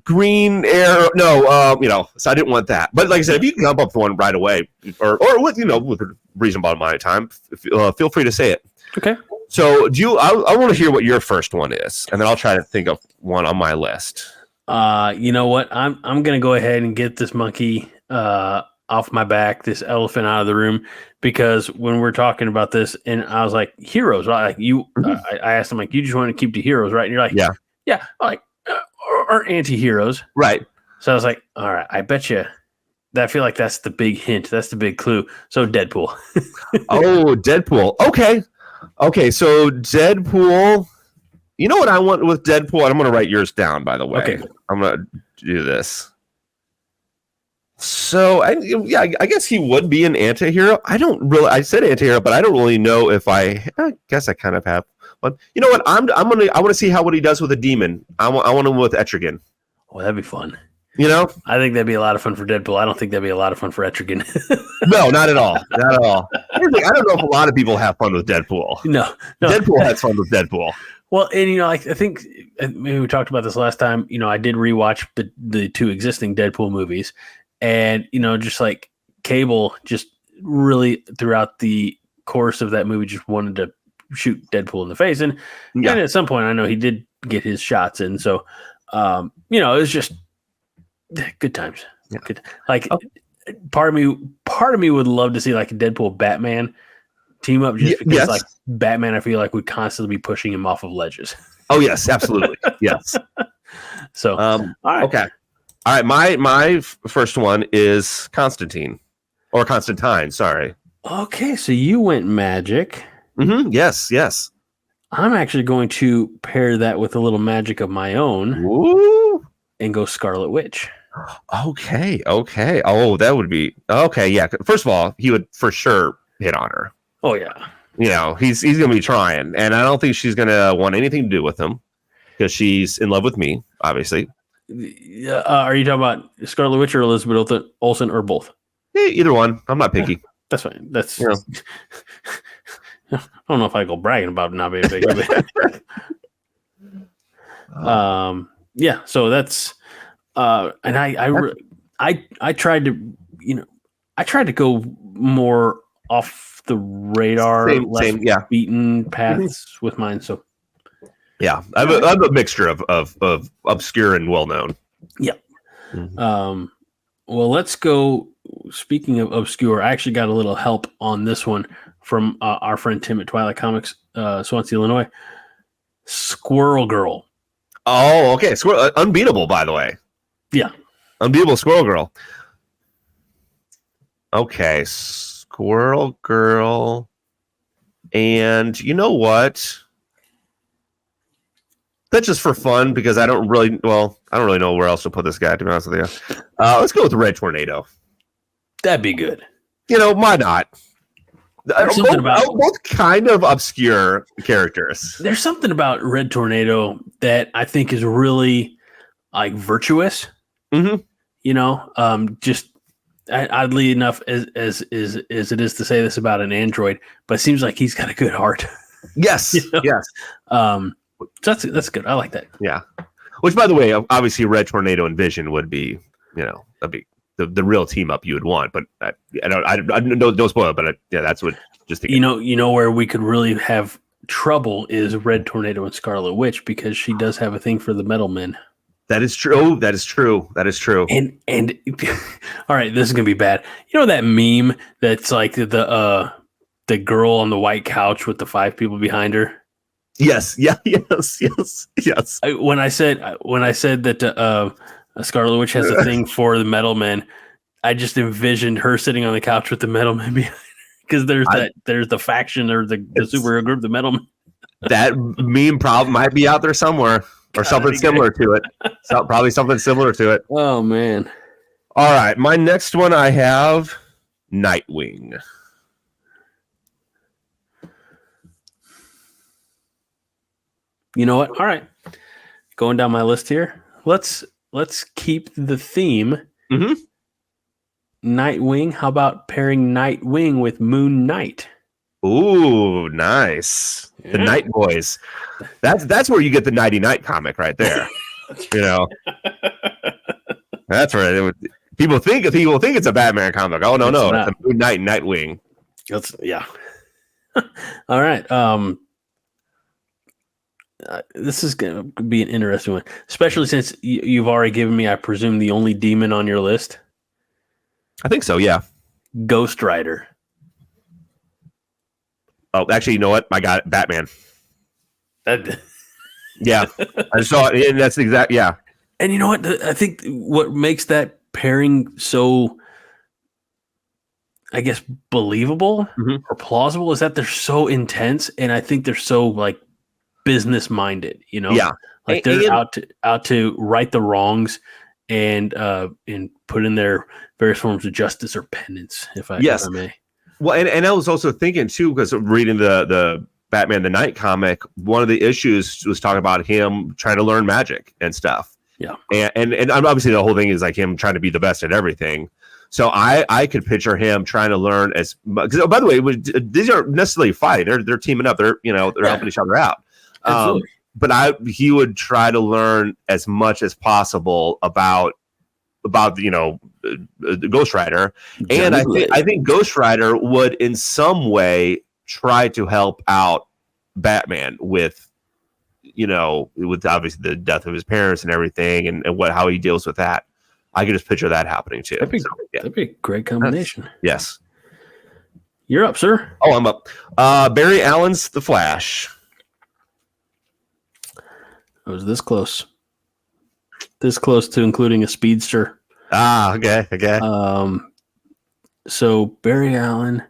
[SPEAKER 3] Green Arrow. No, so I didn't want that. But like I said, if you can come up with one right away, or with a reasonable amount of time, feel free to say it.
[SPEAKER 2] Okay.
[SPEAKER 3] So I want to hear what your first one is, and then I'll try to think of one on my list.
[SPEAKER 2] You know what? I'm gonna go ahead and get this monkey off my back, this elephant out of the room, because when we're talking about this, and I was like, heroes, right? Like you, I asked him, like, you just want to keep the heroes, right? And you're like, yeah, like or anti-heroes,
[SPEAKER 3] right? So
[SPEAKER 2] I was like, all right, I bet you. I feel like that's the big hint. That's the big clue. So Deadpool.
[SPEAKER 3] Oh, Deadpool. Okay. So Deadpool. You know what I want with Deadpool? I'm going to write yours down, by the way.
[SPEAKER 2] Okay.
[SPEAKER 3] I'm going to do this. So, I guess he would be an anti-hero. I said anti-hero, but I don't really know if I guess I kind of have one. You know what? I want to see what he does with a demon. I want him with Etrigan.
[SPEAKER 2] Oh, that'd be fun.
[SPEAKER 3] You know?
[SPEAKER 2] I think that'd be a lot of fun for Deadpool. I don't think that'd be a lot of fun for Etrigan.
[SPEAKER 3] No, not at all. Not at all. I don't know if a lot of people have fun with Deadpool.
[SPEAKER 2] No.
[SPEAKER 3] Deadpool has fun with Deadpool.
[SPEAKER 2] Well, and I think maybe we talked about this last time. I did rewatch the two existing Deadpool movies, and just like Cable, just really throughout the course of that movie, just wanted to shoot Deadpool in the face, and at some point, I know he did get his shots in. So, it was just good times.
[SPEAKER 3] Yeah.
[SPEAKER 2] Good. Like, part of me would love to see like a Deadpool Batman team up, just because like Batman, I feel like would constantly be pushing him off of ledges.
[SPEAKER 3] Oh yes, absolutely. Yes.
[SPEAKER 2] So
[SPEAKER 3] all right. Okay. All right. My first one is Constantine. Or Constantine, sorry.
[SPEAKER 2] Okay, so you went magic.
[SPEAKER 3] Mm-hmm. Yes.
[SPEAKER 2] I'm actually going to pair that with a little magic of my own.
[SPEAKER 3] Ooh.
[SPEAKER 2] And go Scarlet Witch.
[SPEAKER 3] Okay. Oh, that would be okay. Yeah. First of all, he would for sure hit on her.
[SPEAKER 2] Oh yeah.
[SPEAKER 3] He's gonna be trying, and I don't think she's gonna want anything to do with him because she's in love with me, obviously.
[SPEAKER 2] Are you talking about Scarlet Witch or Elizabeth Olsen or both?
[SPEAKER 3] Either one. I'm not picky.
[SPEAKER 2] That's fine. That's. I don't know if I go bragging about not being picky. Yeah. So that's. And I tried to, I tried to go more off the radar, less beaten paths with mine. So, yeah,
[SPEAKER 3] I have a mixture of obscure and well known.
[SPEAKER 2] Yeah. Mm-hmm. Well, let's go. Speaking of obscure, I actually got a little help on this one from our friend Tim at Twilight Comics, Swansea, Illinois. Squirrel Girl.
[SPEAKER 3] Oh, okay. Unbeatable, by the way.
[SPEAKER 2] Yeah.
[SPEAKER 3] Unbeatable Squirrel Girl. Okay. Squirrel Girl. And you know what? That's just for fun because I don't really know where else to put this guy, to be honest with you. Let's go with Red Tornado.
[SPEAKER 2] That'd be good.
[SPEAKER 3] Why not? Both kind of obscure characters.
[SPEAKER 2] There's something about Red Tornado that I think is really like virtuous.
[SPEAKER 3] Mm-hmm.
[SPEAKER 2] Just oddly enough, as it is to say this about an android, but it seems like he's got a good heart.
[SPEAKER 3] Yes. Yes.
[SPEAKER 2] That's good. I like that.
[SPEAKER 3] Yeah. Which, by the way, obviously, Red Tornado and Vision would be, that'd be the real team up you would want. But I don't spoil it. But that's what just to
[SPEAKER 2] get where we could really have trouble is Red Tornado and Scarlet Witch, because she does have a thing for the metal men.
[SPEAKER 3] That is true. That is true.
[SPEAKER 2] And all right, this is gonna be bad. That meme that's like the girl on the white couch with the 5 people behind her.
[SPEAKER 3] Yes. Yeah. Yes.
[SPEAKER 2] When I said that Scarlet Witch has a thing for the Metal Men. I just envisioned her sitting on the couch with the Metal Men behind her because there's the faction or the superhero group, the Metal Men.
[SPEAKER 3] That meme problem might be out there somewhere, or something similar to it. Probably something similar to it.
[SPEAKER 2] Oh man!
[SPEAKER 3] All right, my next one I have Nightwing.
[SPEAKER 2] You know what? All right, going down my list here. Let's keep the theme.
[SPEAKER 3] Mm-hmm.
[SPEAKER 2] Nightwing. How about pairing Nightwing with Moon Knight?
[SPEAKER 3] Ooh, nice. Yeah. The Night Boys. That's where you get the Nighty Night comic right there. You know, that's where people think it's a Batman comic. Oh no, it's a Moon Knight and Nightwing.
[SPEAKER 2] Yeah. All right. This is going to be an interesting one, especially since you've already given me, I presume, the only demon on your list.
[SPEAKER 3] I think so. Yeah.
[SPEAKER 2] Ghost Rider.
[SPEAKER 3] Oh, actually, you know what? I got it. Batman. Yeah, I saw it, and that's exact. Yeah,
[SPEAKER 2] and you know what? I think what makes that pairing so, I guess, believable or plausible is that they're so intense, and I think they're so like business minded. You know,
[SPEAKER 3] yeah,
[SPEAKER 2] like they're out to right the wrongs and put in their various forms of justice or penance, if I may.
[SPEAKER 3] Well, and I was also thinking too, because reading the Batman the Night comic, one of the issues was talking about him trying to learn magic and stuff.
[SPEAKER 2] Yeah,
[SPEAKER 3] and obviously the whole thing is like him trying to be the best at everything. So I could picture him trying to learn as. Because by the way, these aren't necessarily fighting; they're teaming up. They're helping each other out. But he would try to learn as much as possible about Ghost Rider, and I think Ghost Rider would in some way try to help out Batman with obviously the death of his parents and everything, and how he deals with that. I could just picture that happening too.
[SPEAKER 2] That'd be a great combination.
[SPEAKER 3] Yes.
[SPEAKER 2] You're up, sir.
[SPEAKER 3] Oh, I'm up. Barry Allen's The Flash.
[SPEAKER 2] I was this close to including a speedster.
[SPEAKER 3] Okay.
[SPEAKER 2] So Barry Allen,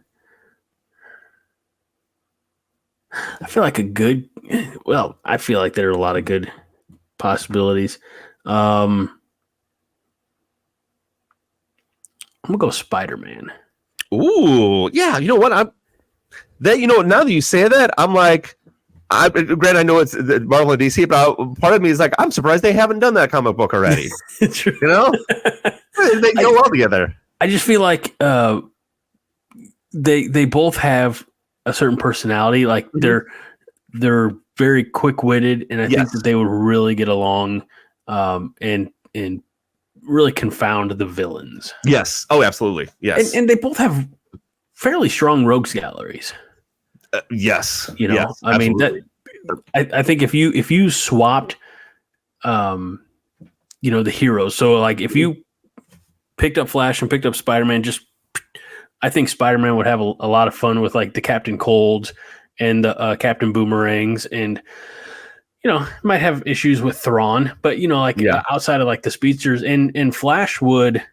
[SPEAKER 2] I feel like I feel like there are a lot of good possibilities. I'm gonna go Spider-Man.
[SPEAKER 3] Ooh, yeah. You know what? Now that you say that, I'm like, granted, I know it's Marvel and DC, but part of me is like, I'm surprised they haven't done that comic book already.
[SPEAKER 2] True.
[SPEAKER 3] You know, they go well together.
[SPEAKER 2] I just feel like they both have a certain personality. Like they're very quick witted, and I think that they would really get along, and really confound the villains.
[SPEAKER 3] Yes. Oh, absolutely. Yes.
[SPEAKER 2] And they both have fairly strong rogues galleries.
[SPEAKER 3] Yes.
[SPEAKER 2] Yes, I mean that. I think if you swapped, the heroes. So like if you picked up Flash and picked up Spider-Man, I think Spider-Man would have a lot of fun with like the Captain Colds and the Captain Boomerangs, and might have issues with Thrawn, but outside of like the speedsters, and Flash would,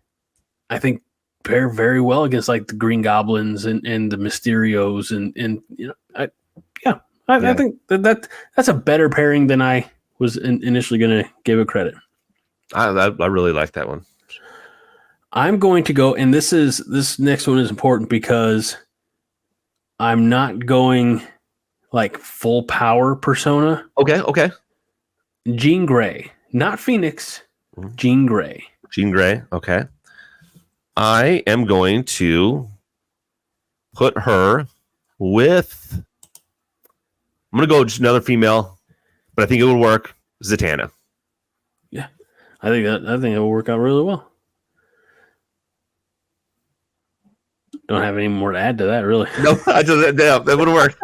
[SPEAKER 2] I think, pair very well against like the Green Goblins and the Mysterios, I think that's a better pairing than I was initially going to give it credit.
[SPEAKER 3] I really like that one.
[SPEAKER 2] I'm going to go, and this next one is important because I'm not going like full power persona.
[SPEAKER 3] Okay.
[SPEAKER 2] Jean Grey, not Phoenix. Jean Grey.
[SPEAKER 3] Jean Grey. Okay. I am going to put her with. I'm going to go just another female, but I think it would work. Zatanna.
[SPEAKER 2] Yeah, I think it will work out really well. Don't have any more to add to that, really.
[SPEAKER 3] No, that would work.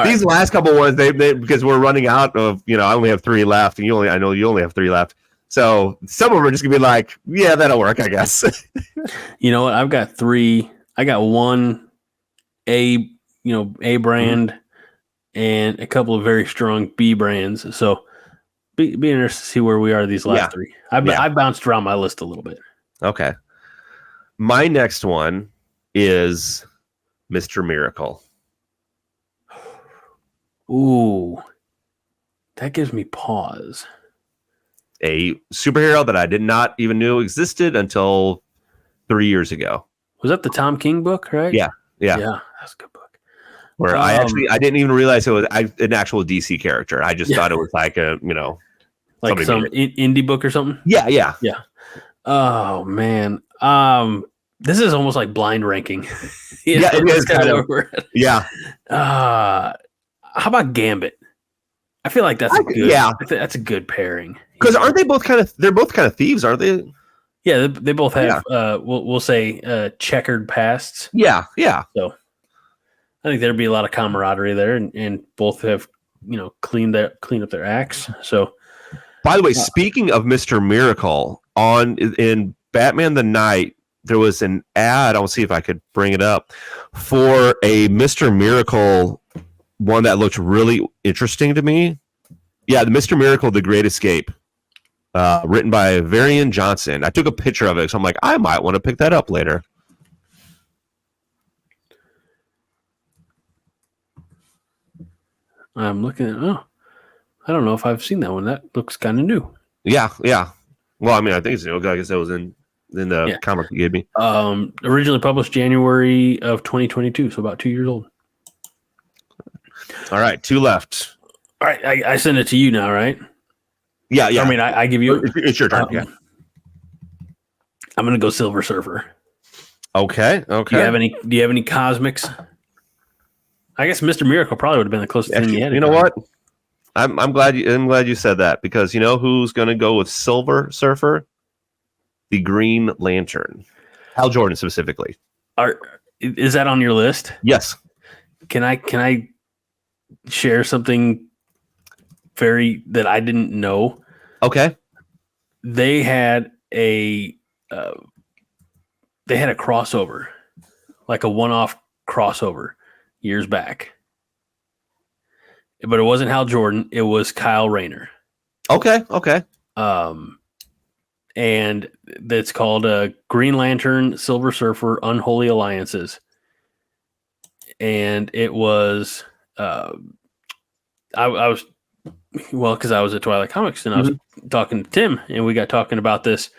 [SPEAKER 3] These last couple ones, they because we're running out of, I only have 3 left, and I know you only have 3 left. So some of them are just gonna be like, yeah, that'll work, I guess.
[SPEAKER 2] You know what? I've got 3. I got 1 A brand and a couple of very strong B brands. So be interested to see where we are these last three. I bounced around my list a little bit.
[SPEAKER 3] Okay. My next one is Mr. Miracle.
[SPEAKER 2] Ooh, that gives me pause.
[SPEAKER 3] A superhero that I did not even know existed until 3 years ago.
[SPEAKER 2] Was that the Tom King book, right?
[SPEAKER 3] Yeah.
[SPEAKER 2] That's a good book.
[SPEAKER 3] Where I didn't even realize it was an actual DC character. I just thought it was like a,
[SPEAKER 2] like some indie book or something.
[SPEAKER 3] Yeah.
[SPEAKER 2] Oh man, this is almost like blind ranking.
[SPEAKER 3] It is kind of. Yeah.
[SPEAKER 2] How about Gambit? I feel like that's that's a good pairing.
[SPEAKER 3] Because aren't they both they're both kind of thieves, aren't they?
[SPEAKER 2] Yeah, they both have we'll say checkered pasts.
[SPEAKER 3] Yeah.
[SPEAKER 2] So I think there'd be a lot of camaraderie there, and both have cleaned up their acts. So,
[SPEAKER 3] by the way, speaking of Mr. Miracle, in Batman the Knight, there was an ad. I'll see if I could bring it up for a Mr. Miracle one that looked really interesting to me. Yeah, the Mr. Miracle: The Great Escape. Written by Varian Johnson. I took a picture of it, so I'm like, I might want to pick that up later.
[SPEAKER 2] I'm looking at. I don't know if I've seen that one. That looks kind of new.
[SPEAKER 3] Yeah. Well, I mean, I think it's new. I guess that was in the comic you gave me.
[SPEAKER 2] Originally published January of 2022, so about 2 years old.
[SPEAKER 3] All right, 2 left.
[SPEAKER 2] All right, I send it to you now, right?
[SPEAKER 3] Yeah.
[SPEAKER 2] I mean, I give you.
[SPEAKER 3] It's your turn. Yeah.
[SPEAKER 2] I'm gonna go Silver Surfer.
[SPEAKER 3] Okay.
[SPEAKER 2] Do you have any cosmics? I guess Mr. Miracle probably would have been the closest thing you had.
[SPEAKER 3] You know what? I'm glad you said that, because you know who's gonna go with Silver Surfer? The Green Lantern. Hal Jordan specifically.
[SPEAKER 2] Is that on your list?
[SPEAKER 3] Yes.
[SPEAKER 2] Can I share something that I didn't know?
[SPEAKER 3] Okay.
[SPEAKER 2] They had a crossover, like a one-off crossover years back. But it wasn't Hal Jordan, it was Kyle Rayner.
[SPEAKER 3] Okay.
[SPEAKER 2] And that's called Green Lantern, Silver Surfer, Unholy Alliances. And it was I was because I was at Twilight Comics and I was talking to Tim, and we got talking about this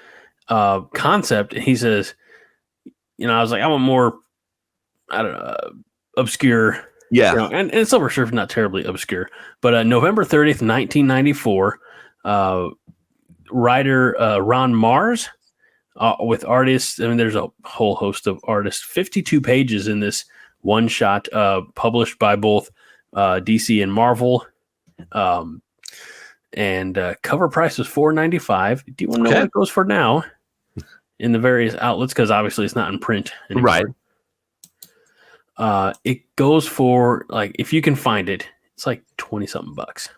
[SPEAKER 2] concept, and he says, I was like, I want more, I don't know, obscure.
[SPEAKER 3] Yeah.
[SPEAKER 2] And Silver Surfer not terribly obscure, but November 30th, 1994, writer Ron Mars with artists. I mean, there's a whole host of artists. 52 pages in this one shot, published by both DC and Marvel. And cover price was $4.95. Do you want to know what it goes for now in the various outlets? Because obviously it's not in print anymore. Right. It goes for, like, if you can find it, it's like 20 something bucks.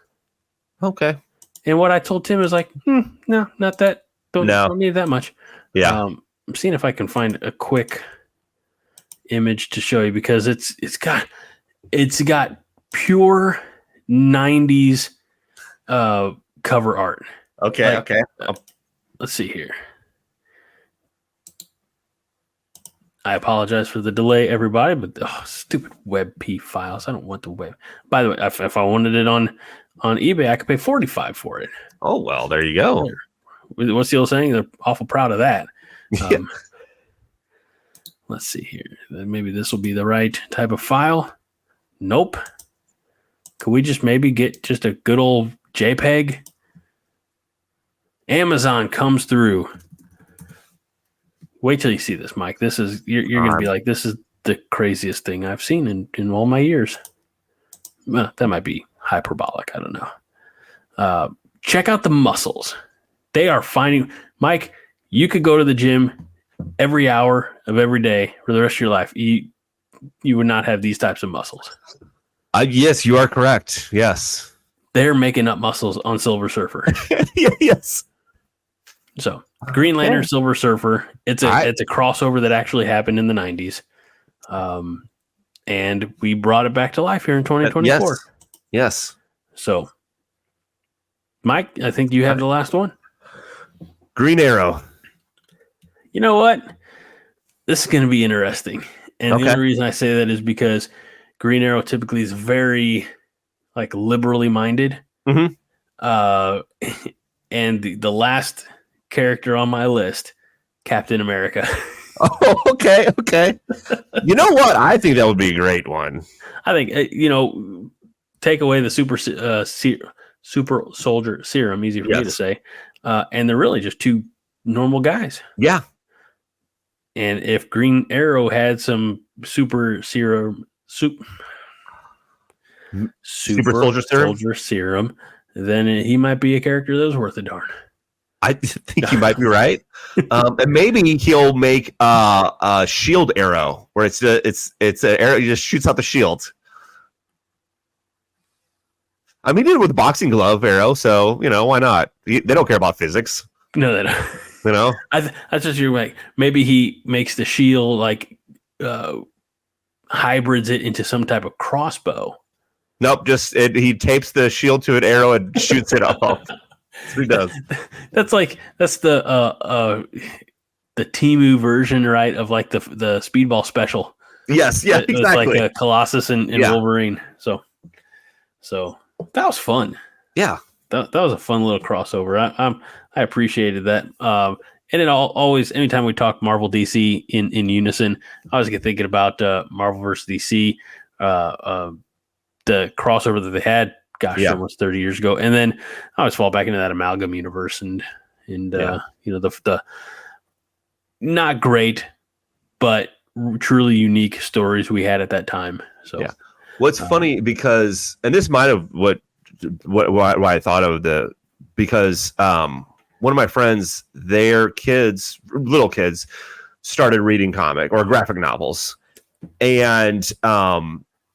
[SPEAKER 3] Okay.
[SPEAKER 2] And what I told Tim is like, no, not that. Don't need that much.
[SPEAKER 3] Yeah.
[SPEAKER 2] I'm seeing if I can find a quick image to show you, because it's got pure 90s cover art.
[SPEAKER 3] Okay.
[SPEAKER 2] Let's see here. I apologize for the delay, everybody, but stupid WebP files. I don't want the web. By the way, if I wanted it on eBay, I could pay $45 for it.
[SPEAKER 3] Oh, well, there you go.
[SPEAKER 2] What's the old saying? They're awful proud of that. Let's see here. Maybe this will be the right type of file. Nope. Could we just maybe get just a good old JPEG? Amazon comes through. Wait till you see this, Mike. This is you're going to be like, this is the craziest thing I've seen in all my years. Well, that might be hyperbolic. I don't know. Check out the muscles. They are finding, Mike, you could go to the gym every hour of every day for the rest of your life. You would not have these types of muscles.
[SPEAKER 3] Yes, you are correct. Yes.
[SPEAKER 2] They're making up muscles on Silver Surfer.
[SPEAKER 3] Yes.
[SPEAKER 2] So Green Lantern, Silver Surfer. It's a crossover that actually happened in the 90s. And we brought it back to life here in 2024.
[SPEAKER 3] Yes.
[SPEAKER 2] So Mike, I think you have the last one.
[SPEAKER 3] Green Arrow.
[SPEAKER 2] You know what? This is going to be interesting. And the
[SPEAKER 3] Okay.
[SPEAKER 2] only reason I say that is because Green Arrow typically is very like liberally minded.
[SPEAKER 3] Mhm.
[SPEAKER 2] And the last character on my list, Captain America.
[SPEAKER 3] Oh, okay. You know what? I think that would be a great one.
[SPEAKER 2] I think take away the super soldier serum, easy for me to say, and they're really just two normal guys.
[SPEAKER 3] Yeah.
[SPEAKER 2] And if Green Arrow had some super soldier serum, then he might be a character that was worth a darn.
[SPEAKER 3] I think you might be right. And maybe he'll make a shield arrow where it's an arrow, he just shoots out the shield. I mean, he did it with boxing glove arrow, so why not? They don't care about physics.
[SPEAKER 2] No, they don't. That's just you're like maybe he makes the shield like hybrids it into some type of crossbow.
[SPEAKER 3] Nope, he tapes the shield to an arrow and shoots it off. That's what he does.
[SPEAKER 2] That's the Temu version, right? Of like the Speedball special.
[SPEAKER 3] Yes, yeah, exactly.
[SPEAKER 2] It's like a Colossus and Wolverine. So that was fun.
[SPEAKER 3] Yeah,
[SPEAKER 2] that was a fun little crossover. I appreciated that. And it always, anytime we talk Marvel DC in unison, I always get thinking about Marvel versus DC, the crossover that they had. Gosh, almost 30 years ago, and then I always fall back into that amalgam universe, and the not great, but truly unique stories we had at that time. So,
[SPEAKER 3] what's funny because, and this might have what I thought of because one of my friends, their kids, little kids, started reading comic or graphic novels, and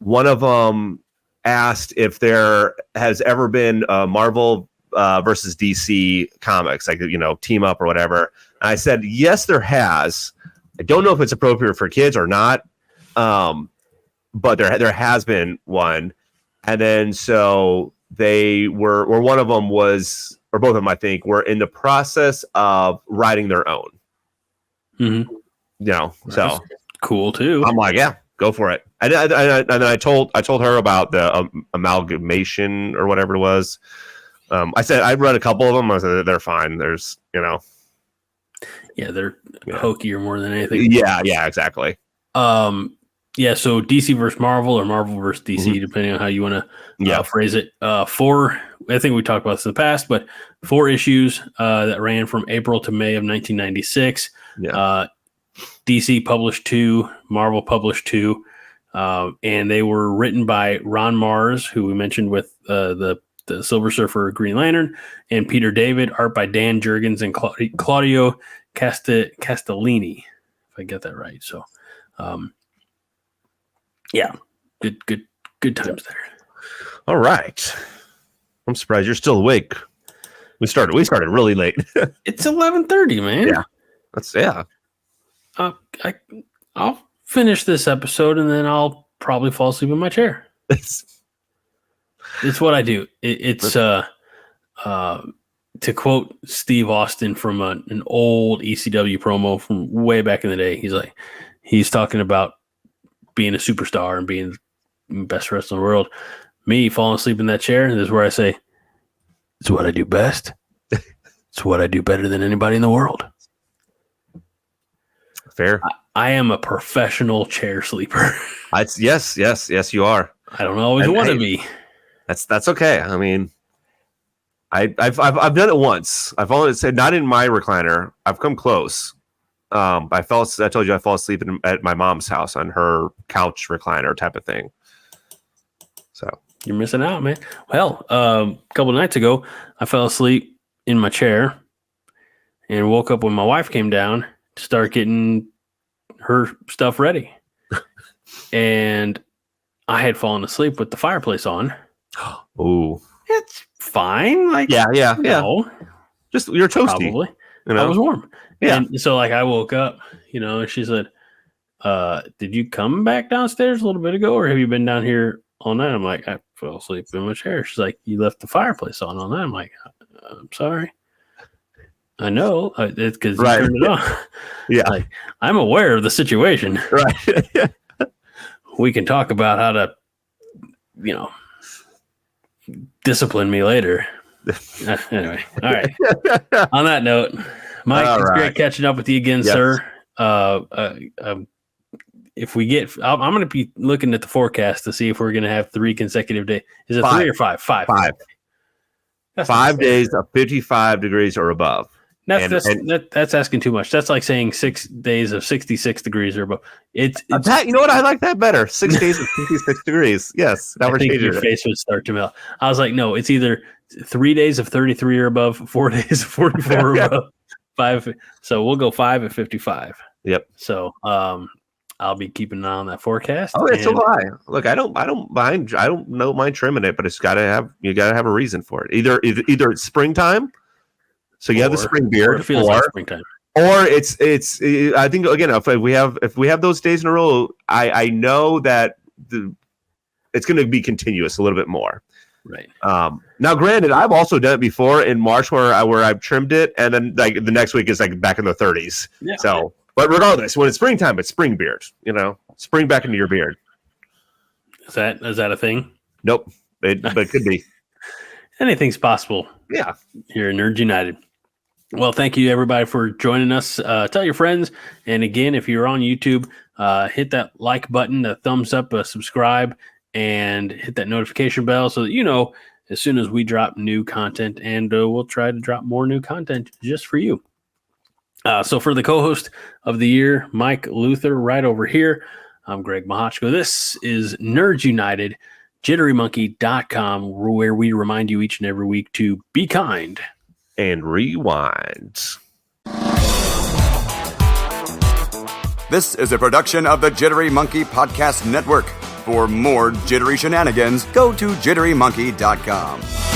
[SPEAKER 3] one of them asked if there has ever been a Marvel versus DC comics, like team up or whatever. And I said yes, there has. I don't know if it's appropriate for kids or not, but there has been one. And then so they were, or one of them was, or both of them I think, were in the process of writing their own.
[SPEAKER 2] Mm-hmm.
[SPEAKER 3] So
[SPEAKER 2] cool too.
[SPEAKER 3] I'm like, yeah, go for it. And then I told her about the amalgamation or whatever it was. I said I'd read a couple of them. I said they're fine. There's
[SPEAKER 2] they're hokier more than anything.
[SPEAKER 3] Yeah, exactly.
[SPEAKER 2] So DC versus Marvel or Marvel versus DC, depending on how you want to phrase it. I think we talked about this in the past, but 4 issues that ran from April to May of 1996. DC published 2, Marvel published 2, and they were written by Ron Mars, who we mentioned with the Silver Surfer Green Lantern, and Peter David, art by Dan Jurgens and Claudio Castellini, if I get that right. So, good times there.
[SPEAKER 3] All right. I'm surprised you're still awake. We started really late.
[SPEAKER 2] It's 11:30, man. I'll finish this episode and then I'll probably fall asleep in my chair. It's what I do. It's to quote Steve Austin from an old ECW promo from way back in the day. He's talking about being a superstar and being the best wrestler in the world. Me falling asleep in that chair, and this is where I say, it's what I do best. It's what I do better than anybody in the world.
[SPEAKER 3] Fair.
[SPEAKER 2] I am a professional chair sleeper.
[SPEAKER 3] Yes, you are.
[SPEAKER 2] I don't always want to be.
[SPEAKER 3] That's okay. I mean, I've done it once. I've only said not in my recliner. I've come close. I told you I fall asleep at my mom's house on her couch recliner type of thing. So
[SPEAKER 2] you're missing out, man. Well, a couple of nights ago, I fell asleep in my chair and woke up when my wife came down to start getting her stuff ready. And I had fallen asleep with the fireplace on.
[SPEAKER 3] Oh,
[SPEAKER 2] it's fine. Like,
[SPEAKER 3] yeah. Just you're toasty.
[SPEAKER 2] Probably. I was warm.
[SPEAKER 3] Yeah.
[SPEAKER 2] And so I woke up, and she said, did you come back downstairs a little bit ago, or have you been down here all night. I'm like, I fell asleep in my chair. She's like, you left the fireplace on all night. I'm like, I'm sorry. I know. It's because you turned it on.
[SPEAKER 3] Yeah.
[SPEAKER 2] Like, I'm aware of the situation.
[SPEAKER 3] Right.
[SPEAKER 2] We can talk about how to, discipline me later. Anyway, all right. On that note, Mike, it's great catching up with you again, sir. If we get, I'm going to be looking at the forecast to see if we're going to have 3 consecutive days. Is it 3 or 5? 5.
[SPEAKER 3] 5. That's 5 days of 55 degrees or above.
[SPEAKER 2] That's asking too much. That's like saying 6 days of 66 degrees or above. It's
[SPEAKER 3] that. You know what? I like that better. 6 days of 66 degrees. Yes.
[SPEAKER 2] I think your face would start to melt. I was like, no, it's either 3 days of 33 or above, 4 days of 44 or above, 5. So we'll go 5 at 55.
[SPEAKER 3] Yep.
[SPEAKER 2] So I'll be keeping an eye on that forecast.
[SPEAKER 3] Oh, yeah, so do I. Look, I don't mind. I don't mind trimming it, but you got to have a reason for it. Either it's springtime. So you have the spring beard,
[SPEAKER 2] or it feels like springtime.
[SPEAKER 3] Or it's. I think again, if we have those days in a row, I know that it's going to be continuous a little bit more.
[SPEAKER 2] Right.
[SPEAKER 3] Now, granted, I've also done it before in March where I've trimmed it, and then like the next week is like back in the 30s. Yeah. So, but regardless, when it's springtime, it's spring beard. Spring back into your beard.
[SPEAKER 2] Is that a thing?
[SPEAKER 3] Nope. But it could be.
[SPEAKER 2] Anything's possible.
[SPEAKER 3] Yeah.
[SPEAKER 2] Here in Nerds United. Well, thank you, everybody, for joining us. Tell your friends. And again, if you're on YouTube, hit that like button, the thumbs up, subscribe, and hit that notification bell so that as soon as we drop new content. And we'll try to drop more new content just for you. So for the co-host of the year, Mike Luther, right over here, I'm Greg Mahochko. This is Nerds United, JitteryMonkey.com, where we remind you each and every week to be kind
[SPEAKER 3] and rewind.
[SPEAKER 1] This is a production of the Jittery Monkey Podcast Network. For more jittery shenanigans, go to JitteryMonkey.com.